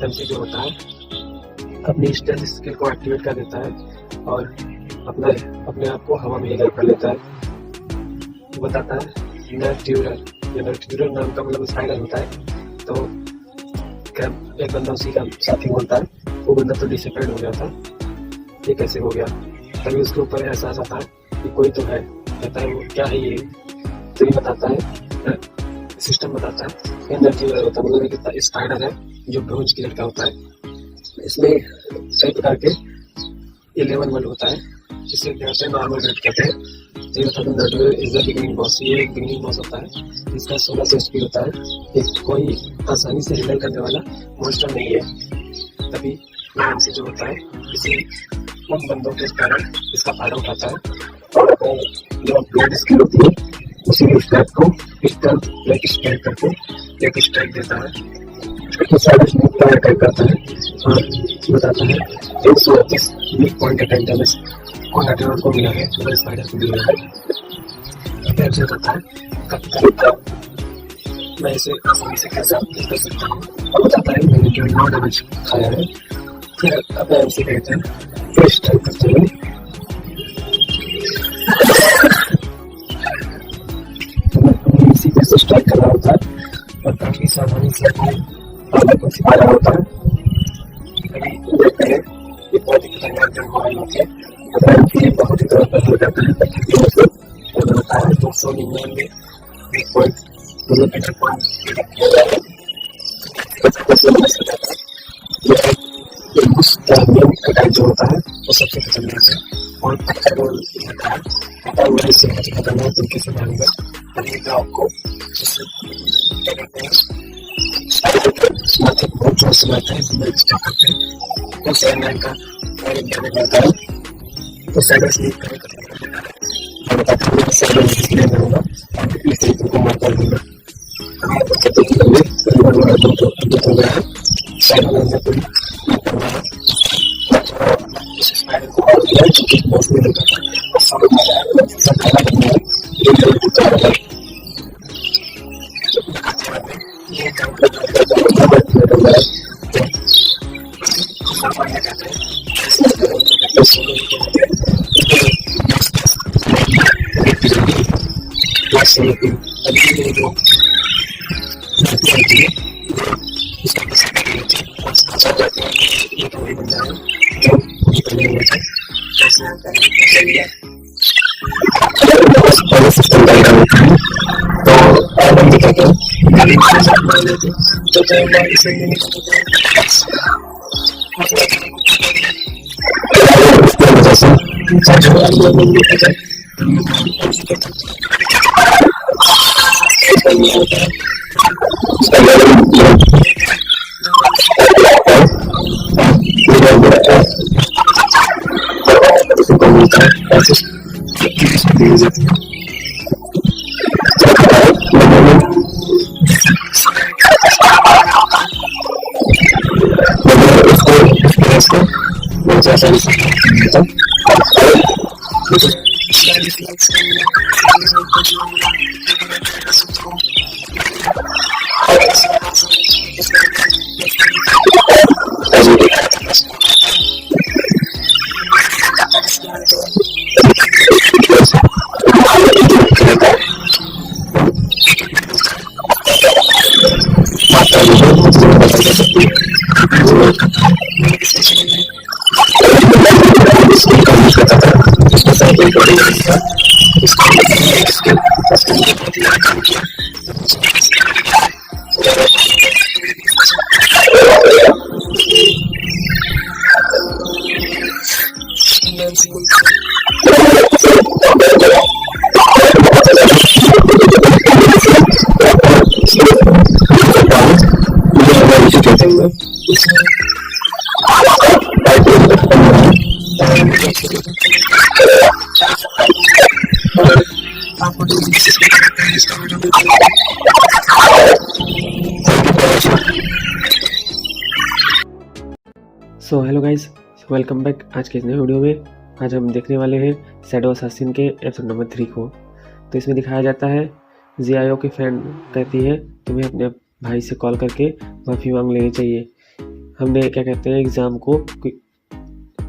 एमसी जो होता है अपनी स्टेल्थ स्किल को एक्टिवेट कर देता है और अपने आप को हवा में ही कर लेता है। बताता है नर्ट्यूरर नाम का मतलब स्पाइडर होता है। तो क्या एक बंदा उसी का साथी बोलता है वो बंदा तो डिसअपीयर्ड हो गया था, ये कैसे हो गया। तभी उसके ऊपर एहसास आता है कि कोई तो है। कहता है वो क्या है ये, तो ये बताता है सिस्टम बताता है नर्ट्यूरर होता है मतलब एक स्पाइडर है जो ब्रोंज कलर का होता है। इसमें कई प्रकार के 11 वर्ड होता है जिसे कहते हैं नॉर्मल रेड कहते हैं। तो ये बताता है नर्ट्यूरर इज द बिगिनिंग बॉस, ये एक बिगिनिंग बॉस होता है इसका 16 से स्पीड होता है, ये कोई आसानी से हैंडल करने वाला मॉन्स्टर नहीं है। तभी नाम से जो होता है किसी उन बंदों के कारण इसका फायदा उठाता है और जो ब्लेड स्किल होती है उसी स्ट्राइक को स्ट्राइक करके एक स्ट्राइक देता है अटैक करता है और बताता है 138 वीक पॉइंट अटैक डैमेज और नर्ट्यूरर को मिला है और स्पाइडर को मिला है। कैप्चर करता है मैं इसे आसानी से कैसे अपडेट कर सकता हूँ और बताता है मैंने जो 9 डैमेज खाया है। फिर अब ऐसे कहते हैं फिर स्ट्राइक करते हुए इसी तरह स्ट्राइक कर रहा होता है और काफी सावधानी से अपने को सिखाया होता है। कभी देखते हैं ये बहुत ही खतरनाक जंग हो रही होती है, बहुत ही तरह पर हो जाता है और होता है 299 वीक पॉइंट मतलब अटैक जो होता है वो सबसे खतरनाक है और पत्थर वो रहता है, पता हुआ इससे बहुत खतरनाक तरीके से मारेगा। तभी मैं आपको क्या कहते हैं माथे को बहुत जोर से मारता है, स्टेप करते हैं तो 7-9 का और एक डैमेज मिलता है। तो सैडो स्लीप करें और बताता हूँ सैडो इसलिए करूँगा इस तरीके को मार कर दूंगा। हो गया है सैडो में पूरी कर रहा है so hello guys, welcome back. आज के इस नए वीडियो में आज हम देखने वाले हैं शैडो असैसिन के एपिसोड नंबर 3 को। तो इसमें दिखाया जाता है जियाओ की फ्रेंड कहती है तुम्हें अपने भाई से कॉल करके माफ़ी मांग लेनी चाहिए। हमने क्या कहते हैं एग्ज़ाम को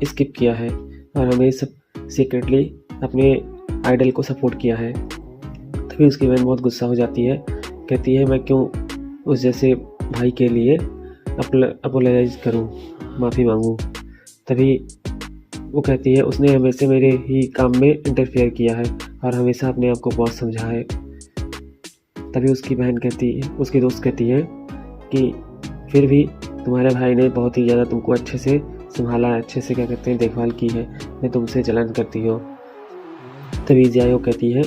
स्किप किया है और हमें सब सीक्रेटली अपने आइडल को सपोर्ट किया है। तभी उसकी बहन बहुत गुस्सा हो जाती है, कहती है मैं क्यों उस जैसे भाई के लिए अपोलोजाइज करूं, माफ़ी मांगूं। तभी वो कहती है उसने हमेशा मेरे ही काम में इंटरफेयर किया है और हमेशा अपने आप को बहुत समझा है। तभी उसकी बहन कहती है, उसकी दोस्त कहती है कि फिर भी तुम्हारे भाई ने बहुत ही ज़्यादा तुमको अच्छे से संभाला है, अच्छे से क्या कहते हैं देखभाल की है, मैं तुमसे जलन करती हूँ। तभी जियाओ कहती है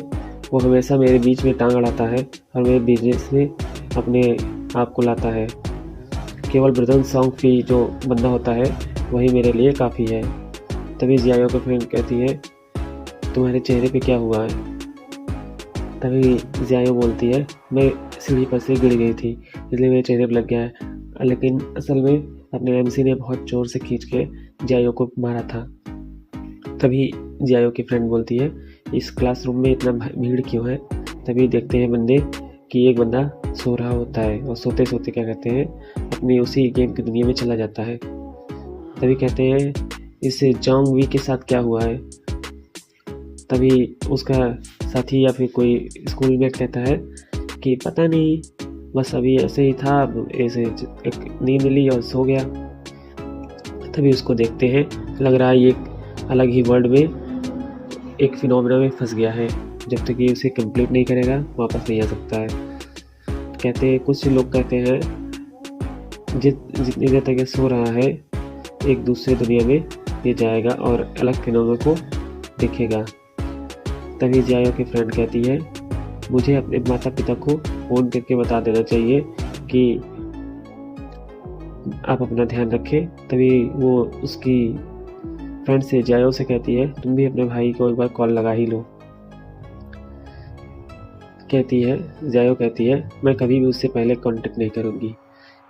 वो हमेशा मेरे बीच में टांग अड़ाता है और मेरे बिजनेस में अपने आप को लाता है। केवल ब्रदन सॉन्ग की जो बंदा होता है वही मेरे लिए काफ़ी है। तभी जियाओ की फ्रेंड कहती है तुम्हारे चेहरे पे क्या हुआ है। तभी जियाओ बोलती है मैं सीढ़ी पर से गिर गई थी इसलिए मेरे चेहरे पर लग गया है, लेकिन असल में अपने एमसी ने बहुत जोर से खींच के जियाओ को मारा था। तभी जियाओ की फ्रेंड बोलती है इस क्लासरूम में इतना भीड़ क्यों है। तभी देखते हैं बंदे कि एक बंदा सो रहा होता है और सोते सोते क्या कहते हैं अपनी उसी गेम की दुनिया में चला जाता है। तभी कहते हैं इस जोंग वी के साथ क्या हुआ है। तभी उसका साथी या फिर कोई स्कूल में कहता है कि पता नहीं, बस अभी ऐसे ही था, ऐसे एक नींद ली और सो गया। तभी उसको देखते हैं, लग रहा है ये अलग ही वर्ल्ड में एक फिनोमेना में फंस गया है, जब तक ये उसे कंप्लीट नहीं करेगा वापस नहीं आ सकता है। कहते हैं कुछ लोग कहते हैं जितनी देर तक ये सो रहा है एक दूसरे दुनिया में ये जाएगा और अलग फिनोमेना को देखेगा। तभी जियाओ की फ्रेंड कहती है मुझे अपने माता पिता को फ़ोन करके बता देना चाहिए कि आप अपना ध्यान रखें। तभी वो उसकी फ्रेंड से जियाओ से कहती है तुम भी अपने भाई को एक बार कॉल लगा ही लो। जियाओ कहती है मैं कभी भी उससे पहले कांटेक्ट नहीं करूँगी।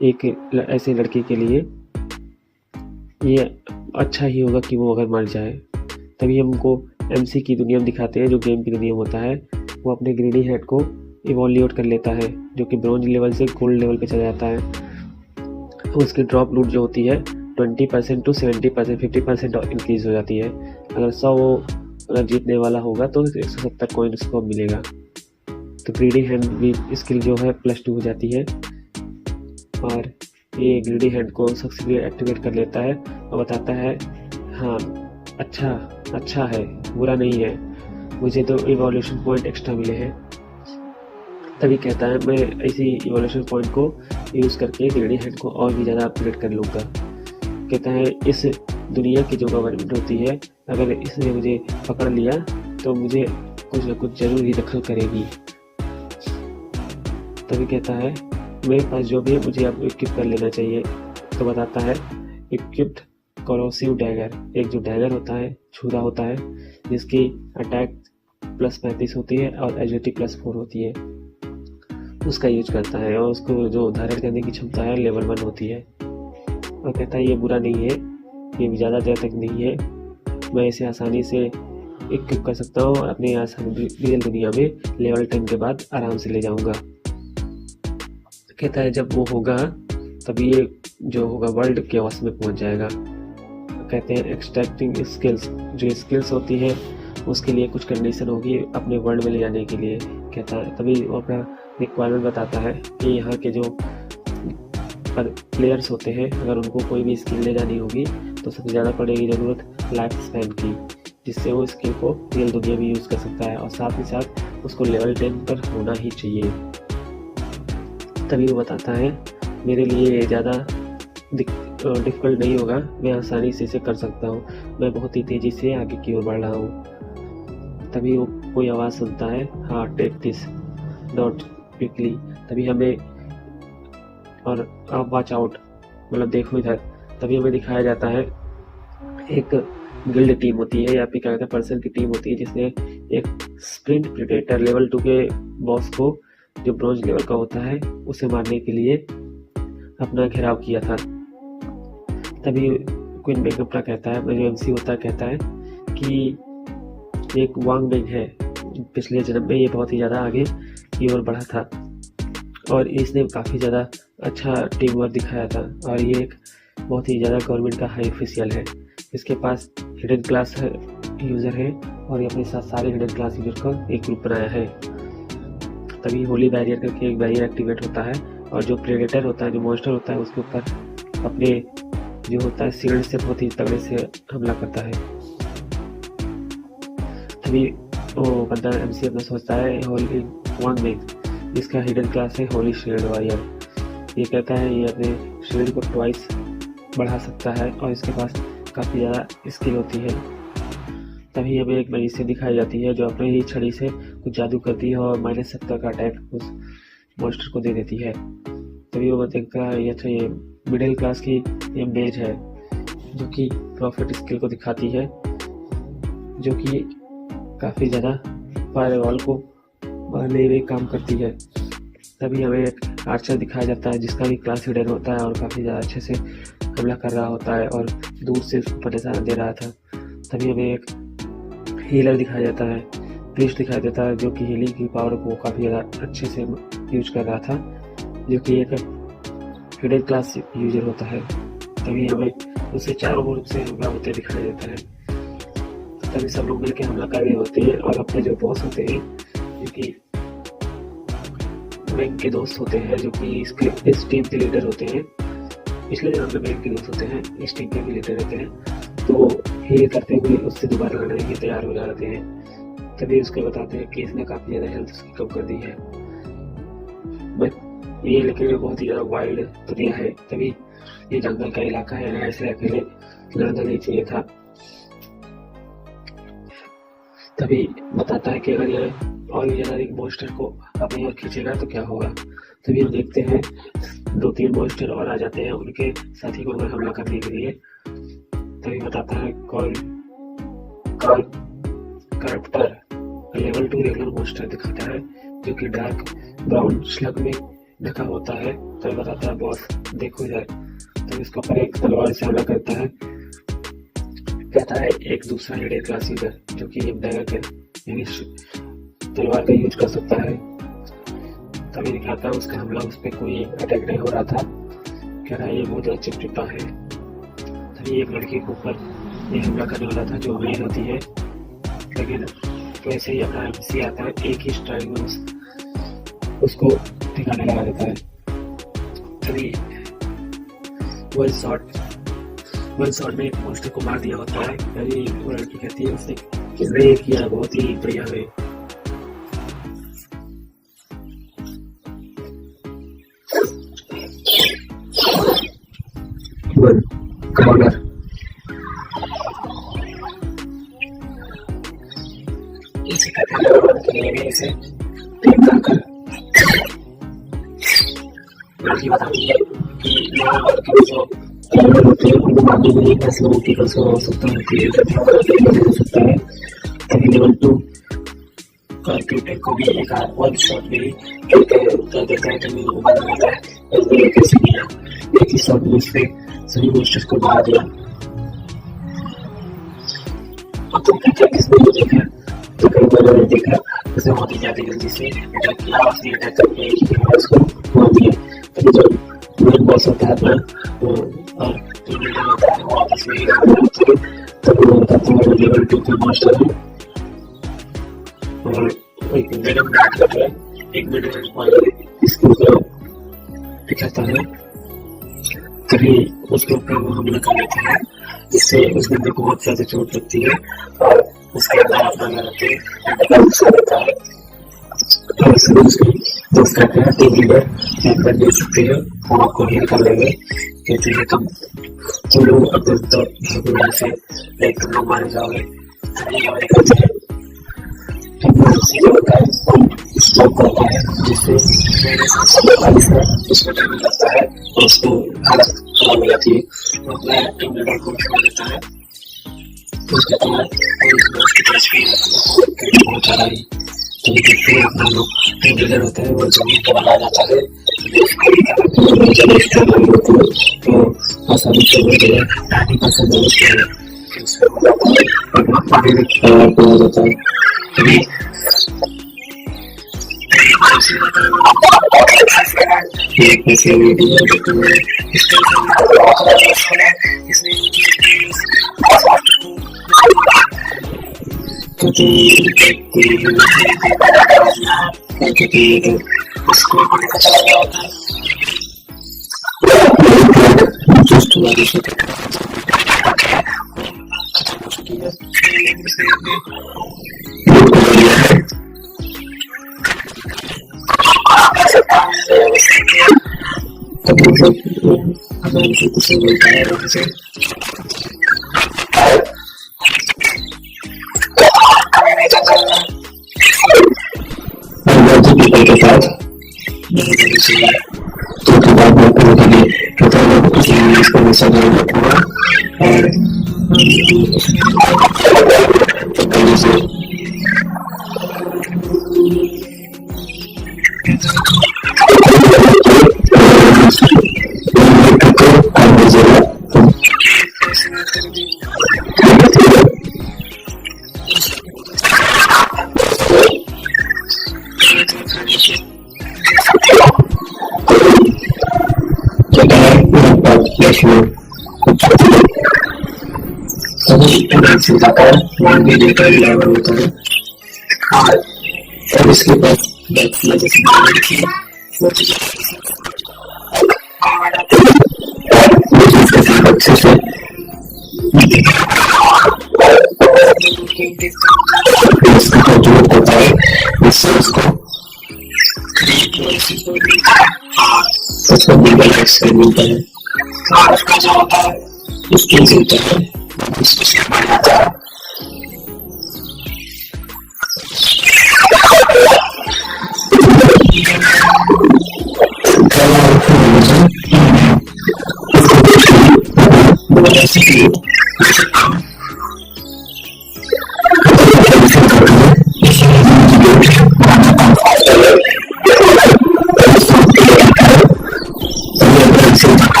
एक ऐसे लड़की के लिए ये अच्छा ही होगा कि वो अगर मर जाए। तभी हमको एमसी की दुनिया में दिखाते हैं जो गेम की दुनिया में होता है। वो अपने ग्रीडी हेड को इवोल्यूट कर लेता है जो कि ब्रोंज लेवल से गोल्ड लेवल पे चला जाता है। उसकी ड्रॉप लूट जो होती है 20% टू 70% 50% इंक्रीज हो जाती है। अगर 100 वो अगर जीतने वाला होगा तो 170 कॉइन उसको मिलेगा। तो ग्रीडी हैंड भी स्किल जो है +2 हो जाती है और ये ग्रीडी हैंड को सक्सेसफुली एक्टिवेट कर लेता है और बताता है हाँ अच्छा है, बुरा नहीं है, मुझे तो इवोल्यूशन पॉइंट एक्स्ट्रा मिले हैं। तभी कहता है मैं इसी इवोल्यूशन पॉइंट को यूज़ करके ग्रीडी हैंड को और भी ज़्यादा अपग्रेड कर लूँगा। कहता है इस दुनिया की जो गवर्नमेंट होती है अगर इसने मुझे पकड़ लिया तो मुझे कुछ न कुछ जरूर ही दखल करेगी। तभी कहता है मेरे पास जो भी है मुझे अब इक्विप कर लेना चाहिए। तो बताता है इक्विप्ड करोसिव डैगर, एक जो डैगर होता है छुरा होता है जिसकी अटैक +35 होती है और एजिलिटी +4 होती है, उसका यूज करता है और उसको जो धारण करने की क्षमता है लेवल 1 होती है। और कहता है ये बुरा नहीं है, ये ज़्यादा देर तक नहीं है, मैं इसे आसानी से इक्विप कर सकता हूँ और अपने रियल दुनिया में लेवल 10 के बाद आराम से ले जाऊँगा। कहता है जब वो होगा तभी ये जो होगा वर्ल्ड केओस में पहुंच जाएगा। कहते हैं एक्सट्रैक्टिंग स्किल्स, जो स्किल्स होती है उसके लिए कुछ कंडीशन होगी अपने वर्ल्ड में ले जाने के लिए। कहता है तभी वो अपना रिक्वायरमेंट बताता है कि यहाँ के जो प्लेयर्स होते हैं अगर उनको कोई भी स्किल ले जानी होगी तो सबसे ज़्यादा पड़ेगी ज़रूरत लाइफ स्पैन की, जिससे वो स्किल को रियल दुनिया में यूज़ कर सकता है और साथ ही साथ उसको लेवल 10 पर होना ही चाहिए। तभी वो बताता है मेरे लिए ज़्यादा डिफ़िकल्ट नहीं होगा, मैं आसानी से इसे कर सकता हूँ, मैं बहुत ही तेज़ी से आगे की ओर बढ़ रहा हूँ। तभी वो कोई आवाज़ सुनता है हाँ टेक दिस नॉट क्विकली। तभी हमें और आप वॉच आउट मतलब देखो इधर। तभी हमें दिखाया जाता है एक गिल्ड टीम होती है या फिर क्या कहते हैं पर्सन की टीम होती है जिसने एक स्प्रिंट प्रेडेटर लेवल 2 के बॉस को जो ब्रोंज लेवल का होता है उसे मारने के लिए अपना घेराव किया था। तभी क्वीन बेगमप्रा कहता है जो एमसी होता है कहता है कि एक वांग बेग है, पिछले जन्म में ये बहुत ही ज़्यादा आगे की ओर बढ़ा था और इसने काफ़ी ज़्यादा अच्छा टीम वर्क दिखाया था और ये एक बहुत ही ज़्यादा गवर्नमेंट का हाई ऑफिशियल है। इसके पास हिडन क्लास यूज़र है और ये अपने साथ सारे हिडन क्लास यूज़र का एक ग्रुप बनाया है। तभी होली बैरियर करके एक बैरियर एक्टिवेट होता है और जो प्रेडेटर होता है जो मॉन्स्टर होता है उसके ऊपर अपने जो होता है शील्ड से बहुत ही तगड़े से हमला करता है। तभी वो बंदा एमसी अपना सोचता है होली वांग बेग जिसका हिडन क्लास है होली शील्ड वॉरियर। ये कहता है ये अपने शील्ड को ट्वाइस बढ़ा सकता है और इसके पास काफ़ी ज़्यादा स्किल होती है। तभी हमें एक मैजिशियन दिखाई जाती है जो अपने ही छड़ी से कुछ जादू करती है और -70 का अटैक उस मॉन्स्टर को दे देती है। तभी वो देखता है अच्छा ये मिडिल क्लास की ये मेज है जो कि प्रॉफिट स्किल को दिखाती है जो कि काफ़ी ज़्यादा फायरवॉल को मारने में काम करती है। तभी हमें एक आर्चर दिखाया जाता है जिसका भी क्लास हिडन होता है और काफ़ी ज़्यादा अच्छे से हमला कर रहा होता है और दूर से उसको निशाना दे रहा था। तभी हमें एक हीलर दिखाया जाता है, प्रीस्ट दिखाई देता है जो कि हीलिंग की पावर को काफ़ी ज़्यादा अच्छे से यूज कर रहा था जो कि एक हिडन क्लास यूजर होता है। तभी हमें उससे चारों ओर से हमला होते दिखाई देता है। तभी सब लोग मिलकर हमला कर रहे होते हैं और अपने जो बॉस होते हैं जो कि बैंक के दोस्त होते हैं जो कि इस टीम के लीडर होते हैं, पिछले जन्म में बैंक के दोस्त होते हैं, इस टीम के भी लीडर रहते हैं, तो हील करते हुए उससे दोबारा लड़ने के तैयार हो जाते हैं। तभी उसको बताते हैं कि इसने काफ़ी ज़्यादा हेल्थ उसकी कम कर दी है। बट ये लेकिन बहुत ही ज़्यादा वाइल्ड दुनिया है, तभी ये जंगल का इलाका है, ऐसे अकेले लड़ना नहीं चाहिए था। तभी बताता है कि अगर ये और भी ज्यादा एक मॉन्स्टर को अपनी ओर खींचेगा तो क्या होगा। तभी हम देखते हैं 2-3 मॉन्स्टर और आ जाते हैं उनके साथी को ऊपर हमला करने के लिए। तभी बताता है करप्टर लेवल 2 रेगुलर मॉन्स्टर दिखाता है जो कि डार्क ब्राउन स्लग में ढका होता है। तो बताता है बॉस देखो इधर। तो इसके ऊपर एक तलवार से हमला करता है। कहता है एक दूसरा मिडिल क्लास यूजर जो कि डैगर के तलवार का यूज कर सकता है। तभी दिखाता है उसका हमला उस पर कोई अटैक नहीं हो रहा था। कह रहा है ये बहुत ज्यादा चिपचिपा है। तभी एक लड़की के ऊपर ये हमला करने वाला था जो अमीर होती है, लेकिन वैसे ही अपना एमसी आता है एक ही स्ट्राइक में उसको ठिकाने लगा देता है। तभी वन शॉट में एक मॉन्स्टर को मार दिया होता है। तभी वो लड़की कहती है उसने किसने किया, बहुत ही बढ़िया है। कमांडर इसे कहते हैं इसे लड़की बताती है कि जो होते हैं उनको मारने के लिए कैसे रोटी का आवश्यकता होती है, हो सकता है। तभी लेवल 2 कंप्यूटर को भी एक वन शॉट में कैसे किया, एक ही शॉट में उसने सभी मॉन्स्टर्स को मार दिया। और तुम क्या किसने वो देखा, तो कई बार मैंने देखा उसे बहुत ही ज्यादा जल्दी से अटैक किया, उसने अटैक करके उसको मार दिया। तभी जब मेन बॉस होता है अपना और होता है वो वापस में तभी वो बताता है लेवल 2 के मॉन्स्टर है और एक वेनम बैट करता है, एक मिनट इसके ऊपर दिखाता है। तभी उसके ऊपर वो हमला कर लेते हैं जिससे उस बंदे को बहुत ज्यादा चोट लगती है और उसके अंदर अपना लगाते हैं दोस्त कहते हैं टीम लीडर दे सकते हैं और आपको हील कर लेंगे। कहते हैं तुम लोग अपने तो भगवान से तुम लोग मारे जाओगे। स्टॉप करता है जिससे उसको टाइम लगता है और उसको हालत खराब हो जाती है। वो अपने टीम लीडर को छोड़ देता है। तभी देखते हैं अपना लोग टीम लीडर होता है वो जमीन पर आ जाता है। तो आसानी से हो गया 90% जाता है। तभी एक पैसे वीडियो होता है और इसके बाद अच्छे से होता है जिससे उसको मिलता है। उसका जो होता है स्किल होता है हेलो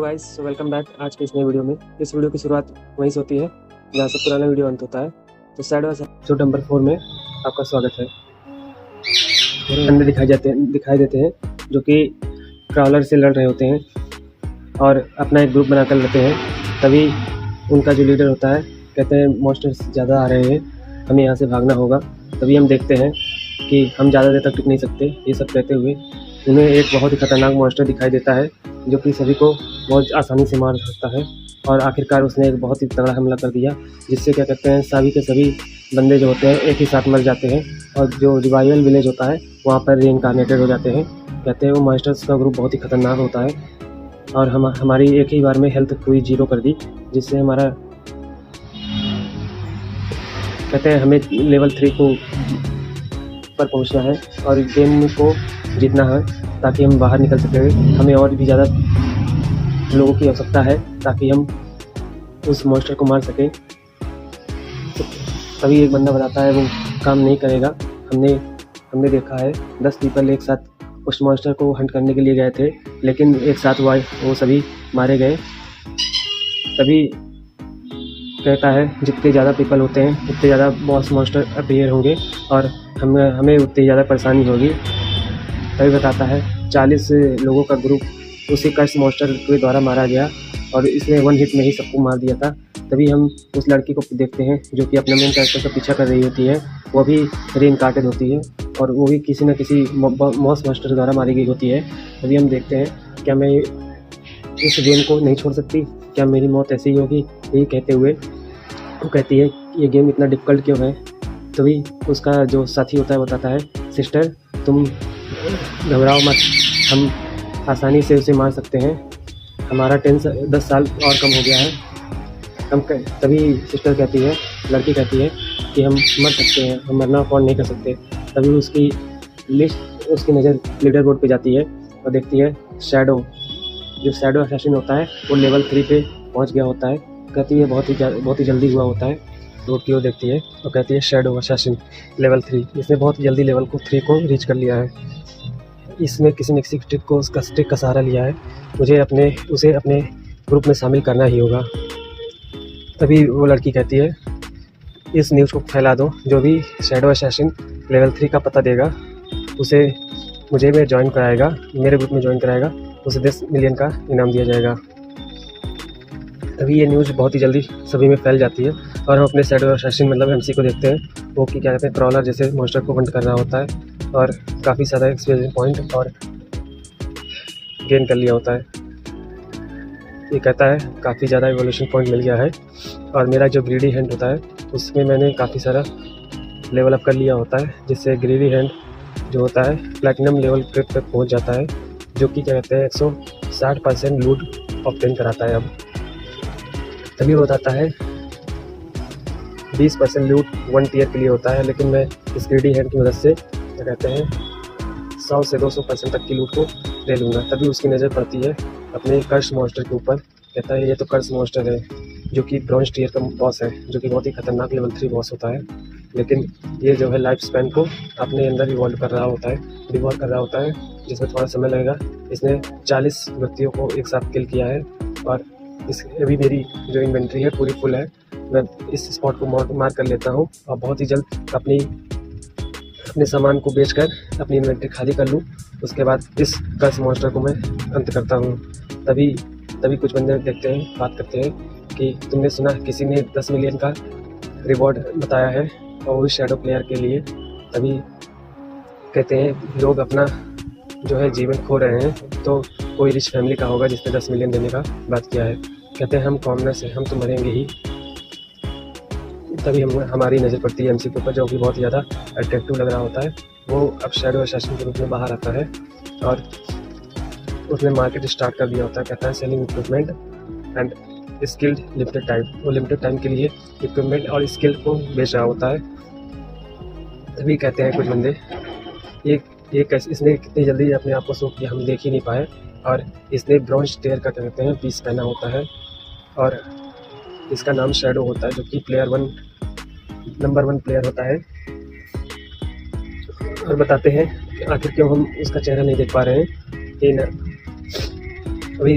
गाइस, वेलकम बैक। आज के इस नए वीडियो में इस वीडियो की शुरुआत वहीं से होती है जहाँ से पुराना वीडियो अंत होता है। तो शैडो एपिसोड नंबर 4 में आपका स्वागत है। बंदे दिखाई देते हैं जो कि क्राउलर से लड़ रहे होते हैं और अपना एक ग्रुप बनाकर लेते हैं। तभी उनका जो लीडर होता है कहते हैं मॉन्स्टर्स ज़्यादा आ रहे हैं, हमें यहाँ से भागना होगा। तभी हम देखते हैं कि हम ज़्यादा देर तक टिक नहीं सकते। ये सब कहते हुए उन्हें एक बहुत ही खतरनाक मॉन्स्टर दिखाई देता है जो कि सभी को बहुत आसानी से मार सकता है। और आखिरकार उसने एक बहुत ही तगड़ा हमला कर दिया जिससे क्या कहते हैं सभी के सभी बंदे जो होते हैं एक ही साथ मर जाते हैं और जो रिवाइवल विलेज होता है वहाँ पर रीइंकार्नेटेड हो जाते हैं। कहते हैं वो मॉन्स्टर्स का ग्रुप बहुत ही खतरनाक होता है और हमारी एक ही बार में हेल्थ पूरी 0 कर दी, जिससे हमारा कहते हैं हमें लेवल 3 को पर पहुंचना है और गेम को जीतना है ताकि हम बाहर निकल सकें। हमें और भी ज़्यादा लोगों की आवश्यकता है ताकि हम उस मॉन्स्टर को मार सकें। तभी एक बंदा बताता है वो काम नहीं करेगा। हमने देखा है 10 पीपल एक साथ उस मॉन्स्टर को हंट करने के लिए गए थे, लेकिन एक साथ वो सभी मारे गए। तभी कहता है जितने ज़्यादा पीपल होते हैं उतने ज़्यादा बॉस मॉन्स्टर अपीयर होंगे और हमें उतनी ज़्यादा परेशानी होगी। तभी बताता है 40 लोगों का ग्रुप उसी कर्स मॉन्स्टर के द्वारा मारा गया और इसने 1 हिट में ही सबको मार दिया था। तभी हम उस लड़की को देखते हैं जो कि अपने मेन कैरेक्टर का पीछा कर रही होती है। वो भी रीइंकार्नेटेड होती है और वो भी किसी न किसी बॉस मॉन्स्टर द्वारा मारी गई होती है। तभी हम देखते हैं क्या मैं इस गेम को नहीं छोड़ सकती, क्या मेरी मौत ऐसी ही होगी। यही कहते हुए वो कहती है ये गेम इतना डिफ़िकल्ट क्यों है। तभी उसका जो साथी होता है बताता है सिस्टर तुम घबराओ मत, हम आसानी से उसे मार सकते हैं, हमारा 10 साल और कम हो गया है। तभी सिस्टर कहती है, लड़की कहती है कि हम मर सकते हैं, हम मरना अफोर्ड नहीं कर सकते। तभी उसकी नज़र लीडर बोर्ड पे जाती है और देखती है शैडो, जो शैडो असैसिन होता है वो लेवल 3 पे पहुंच गया होता है। कहती है बहुत ही जल्दी हुआ होता है। रोड की ओर देखती है और कहती है शैडो असैसिन लेवल 3, इसने बहुत ही जल्दी लेवल 3 को रीच कर लिया है। इसमें किसी न किसी स्टिक का सहारा लिया है, मुझे उसे अपने ग्रुप में शामिल करना ही होगा। तभी वो लड़की कहती है इस न्यूज़ को फैला दो, जो भी शैडो असैसिन लेवल 3 का पता देगा उसे मुझे में ज्वाइन कराएगा, मेरे ग्रुप में ज्वाइन कराएगा, उसे 10 मिलियन का इनाम दिया जाएगा। तभी ये न्यूज़ बहुत ही जल्दी सभी में फैल जाती है और हम अपने शैडो असैसिन मतलब एमसी को देखते हैं। वो क्या कहते हैं क्राउलर जैसे मॉन्स्टर को हंट कर रहा होता है और काफ़ी सारा एक्सपीरियंस पॉइंट और गेन कर लिया होता है। ये कहता है काफ़ी ज़्यादा इवोल्यूशन पॉइंट मिल गया है और मेरा जो ग्रीडी हैंड होता है उसमें मैंने काफ़ी सारा लेवल अप कर लिया होता है, जिससे ग्रीडी हैंड जो होता है प्लैटिनम लेवल तक पहुंच जाता है, जो कि क्या कहते हैं 160% लूट ऑब्टेन कराता है। अब तभी वो बताता है 20% लूट 1 टियर के लिए होता है, लेकिन मैं इस ग्रीडी हैंड की मदद से क्या कहते हैं 100 से 200% तक की लूट को ले लूँगा। तभी उसकी नज़र पड़ती है अपने कर्स मॉन्स्टर के ऊपर। कहता है ये तो कर्स मॉन्स्टर है जो कि ब्रॉन्ज टियर का बॉस है, जो कि बहुत ही खतरनाक लेवल 3 बॉस होता है, लेकिन ये जो है लाइफ स्पैन को अपने अंदर डिवॉल्व कर रहा होता है, जिसमें थोड़ा समय लगेगा। इसने 40 व्यक्तियों को एक साथ किल किया है और अभी मेरी जो इन्वेंट्री है पूरी फुल है। मैं इस स्पॉट को मार कर लेता हूँ और बहुत ही जल्द अपने सामान को बेचकर अपनी इन्वेंट्री खाली कर लूँ। उसके बाद इस कर्स मॉन्स्टर को मैं अंत करता हूँ। तभी कुछ बंदे देखते हैं, बात करते हैं कि तुमने सुना किसी ने 10 मिलियन का रिवॉर्ड बताया है और वो शैडो प्लेयर के लिए। तभी कहते हैं लोग अपना जो है जीवन खो रहे हैं, तो कोई रिच फैमिली का होगा जिसने 10 मिलियन देने का बात किया है। कहते हैं हम कॉमनर्स हैं, हम तो मरेंगे ही। तभी हमारी नज़र पड़ती है एमसी के ऊपर, जो कि बहुत ज़्यादा अट्रैक्टिव लग रहा होता है। वो अब शैडो असैसिन के रूप में बाहर आता है और उसने मार्केट स्टार्ट कर दिया होता है। कहता है selling equipment and skilled limited time. वो लिमिटेड टाइम के लिए इक्विपमेंट और स्किल को बेच रहा होता है। तभी कहते हैं कुछ बंदे ये कैसे इसने कितनी जल्दी अपने आप को शो किया, हम देख ही नहीं पाए। और इसने ब्रॉन्ज टेयर का कहते हैं पीस पहना होता है और इसका नाम शैडो होता है, जो कि नंबर 1 प्लेयर होता है। और बताते हैं कि आखिर क्यों हम उसका चेहरा नहीं देख पा रहे हैं। अभी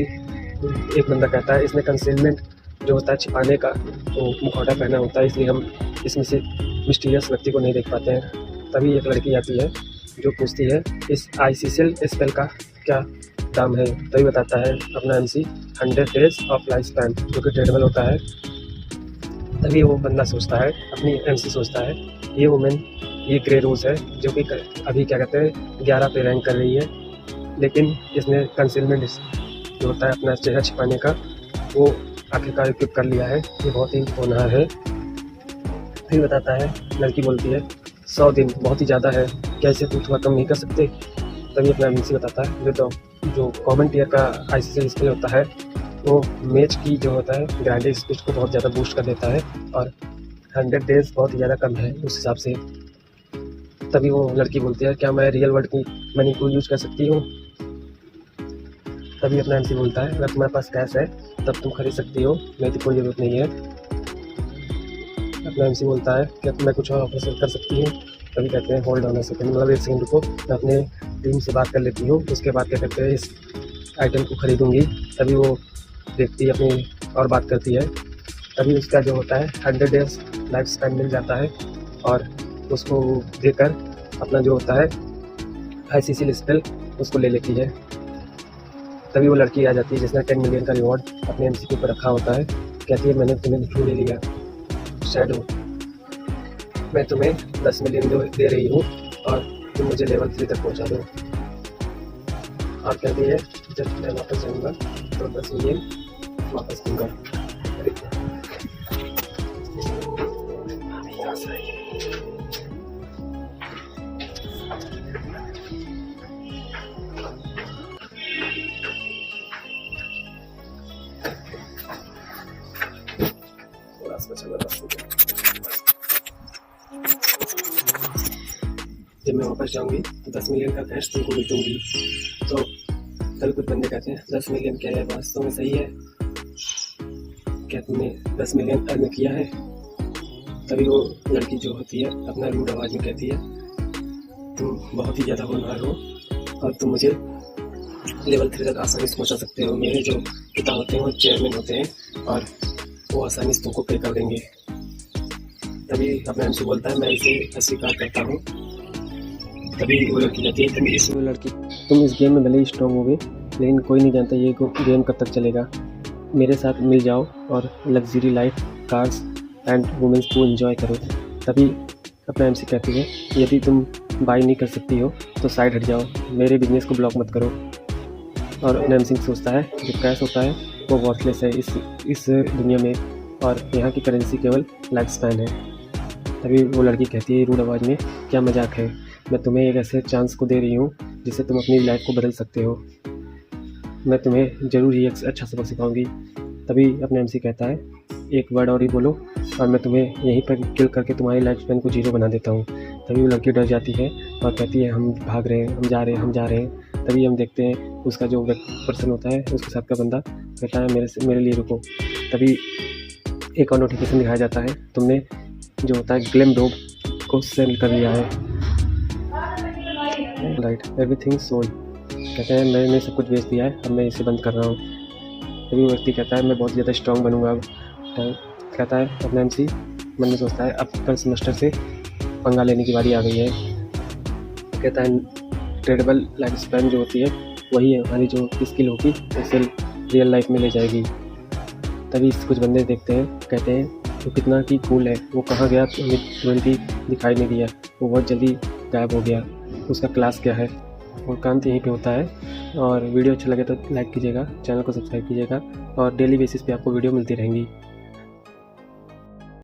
एक बंदा कहता है इसने कंसीलमेंट जो होता है छिपाने का वो मुखौटा पहना होता है, इसलिए हम इसमें से मिस्टीरियस व्यक्ति को नहीं देख पाते हैं। तभी एक लड़की आती है जो पूछती है इस आईसीसीएल स्पेल का क्या दाम है। तभी बताता है अपना MC 100 days of life span, जो कि ट्रेडेबल होता है। तभी वो बंदा सोचता है, अपनी एमसी सोचता है ये वुमेन ये ग्रे रोज है, जो कि अभी क्या कहते हैं 11 पे रैंक कर रही है, लेकिन इसने कंसीलमेंट जो होता है अपना चेहरा छिपाने का वो आखिरकार इक्विप कर लिया है। ये बहुत ही होनहार है। फिर बताता है, लड़की बोलती है 100 दिन बहुत ही ज़्यादा है, कैसे तू थोड़ा कम नहीं कर सकते। तभी अपना एमसी बताता है जो कॉमन टीयर का आईसीसीएल स्किल होता है वो मैच की जो होता है ग्राइंडिंग स्पीड को बहुत ज़्यादा बूस्ट कर देता है और 100 डेज बहुत ही ज़्यादा कम है उस हिसाब से। तभी वो लड़की बोलती है क्या मैं रियल वर्ल्ड की मनी को यूज कर सकती हूँ। तभी अपना एमसी बोलता है अगर तुम्हारे पास कैश है तब तुम खरीद सकती हो, मेरी तो कोई ज़रूरत नहीं है। अपना एमसी बोलता है क्या मैं कुछ और ऑफर कर सकती हूँ। तभी कहते हैं होल्ड ऑन अ सेकंड, मतलब 1 सेकंड रुको, मैं अपने टीम से बात कर लेती हूँ, उसके बाद क्या कहते हैं इस आइटम को खरीदूँगी। तभी वो व्यक्ति अपनी और बात करती है। तभी उसका जो होता है 100 डेज लाइफ स्पैन मिल जाता है और उसको देकर अपना जो होता है आईसीसीएल स्पेल उसको ले लेती है। तभी वो लड़की आ जाती है जिसने 10 मिलियन का रिवॉर्ड अपने एमसी के ऊपर रखा होता है। कहती है मैंने तुम्हें क्यों ले लिया शैडो, मैं तुम्हें 10 मिलियन दे रही हूँ और तुम मुझे लेवल 3 तक पहुँचा दो। और कहती है जब मैं वापस जाऊँगा तो 10 मिलियन वापस दूँगा। जब मैं वापस जाऊंगी तो 10 मिलियन का कैश तुमको दे दूंगी। तो तभी कुछ बंदे कहते हैं 10 मिलियन क्या है, वास्तव में सही है क्या तुमने 10 मिलियन अर्न किया है। तभी वो लड़की जो होती है अपना रूड आवाज़ में कहती है तुम बहुत ही ज़्यादा होनहार हो और तुम मुझे लेवल 3 तक आसानी से पहुँचा सकते हो। मेरे जो पिता होते हैं वो चेयरमैन होते हैं और वो आसानी से तुमको पे कर देंगे। तभी अपना एमसी बोलता है मैं इसे अस्वीकार करता हूँ। तभी वो लड़की कहती है तुम इस गेम में भले ही स्ट्रॉन्ग होगे, लेकिन कोई नहीं जानता ये गेम कब तक चलेगा। मेरे साथ मिल जाओ और luxury life, cars and womens को एंजॉय करो। तभी अपना एमसी कहती है यदि तुम बाई नहीं कर सकती हो तो साइड हट जाओ, मेरे बिजनेस को ब्लॉक मत करो। और अपना एमसी सोचता है जो कैश होता है वो वर्थलेस है इस दुनिया में और यहाँ की करेंसी केवल लाइफ स्पैन है। तभी वो लड़की कहती है रूड आवाज़ में क्या मजाक है, मैं तुम्हें एक ऐसे चांस को दे रही हूँ जिससे तुम अपनी लाइफ को बदल सकते हो, मैं तुम्हें ज़रूर ही एक अच्छा सबक सिखाऊंगी। तभी अपना एमसी कहता है एक वर्ड और ही बोलो और मैं तुम्हें यहीं पर किल करके तुम्हारी लाइफ स्पैन को 0 बना देता हूँ। तभी वो लड़की डर जाती है और कहती है हम भाग रहे हैं, हम जा रहे हैं। तभी हम देखते हैं उसका जो पर्सन होता है उसके साथ का बंदा कहता है मेरे लिए रुको। तभी एक और नोटिफिकेशन दिखाया जाता है तुमने जो होता है ग्लैम डॉग को सेल कर लिया है। राइट एवरीथिंग सोल्ड, कहते हैं मैंने सब कुछ बेच दिया है, अब मैं इसे बंद कर रहा हूँ। तभी वो व्यक्ति कहता है मैं बहुत ज़्यादा स्ट्रॉन्ग बनूंगा अब। कहता है अपना एमसी मन में सोचता है अब कल सेमेस्टर से पंगा लेने की बारी आ गई है। कहता है ट्रेडेबल लाइफ स्पैन जो होती है वही है हमारी जो स्किल होगी उसे रियल लाइफ में ले जाएगी। तभी कुछ बंदे देखते हैं, कहते हैं वो कितना की कूल है, वो कहाँ गया तो हमें तुरंत ही दिखाई नहीं दिया, वो बहुत जल्दी गायब हो गया, उसका क्लास क्या है। और काम तो यहीं पे होता है। और वीडियो अच्छा लगे तो लाइक कीजिएगा, चैनल को सब्सक्राइब कीजिएगा और डेली बेसिस पे आपको वीडियो मिलती रहेंगी।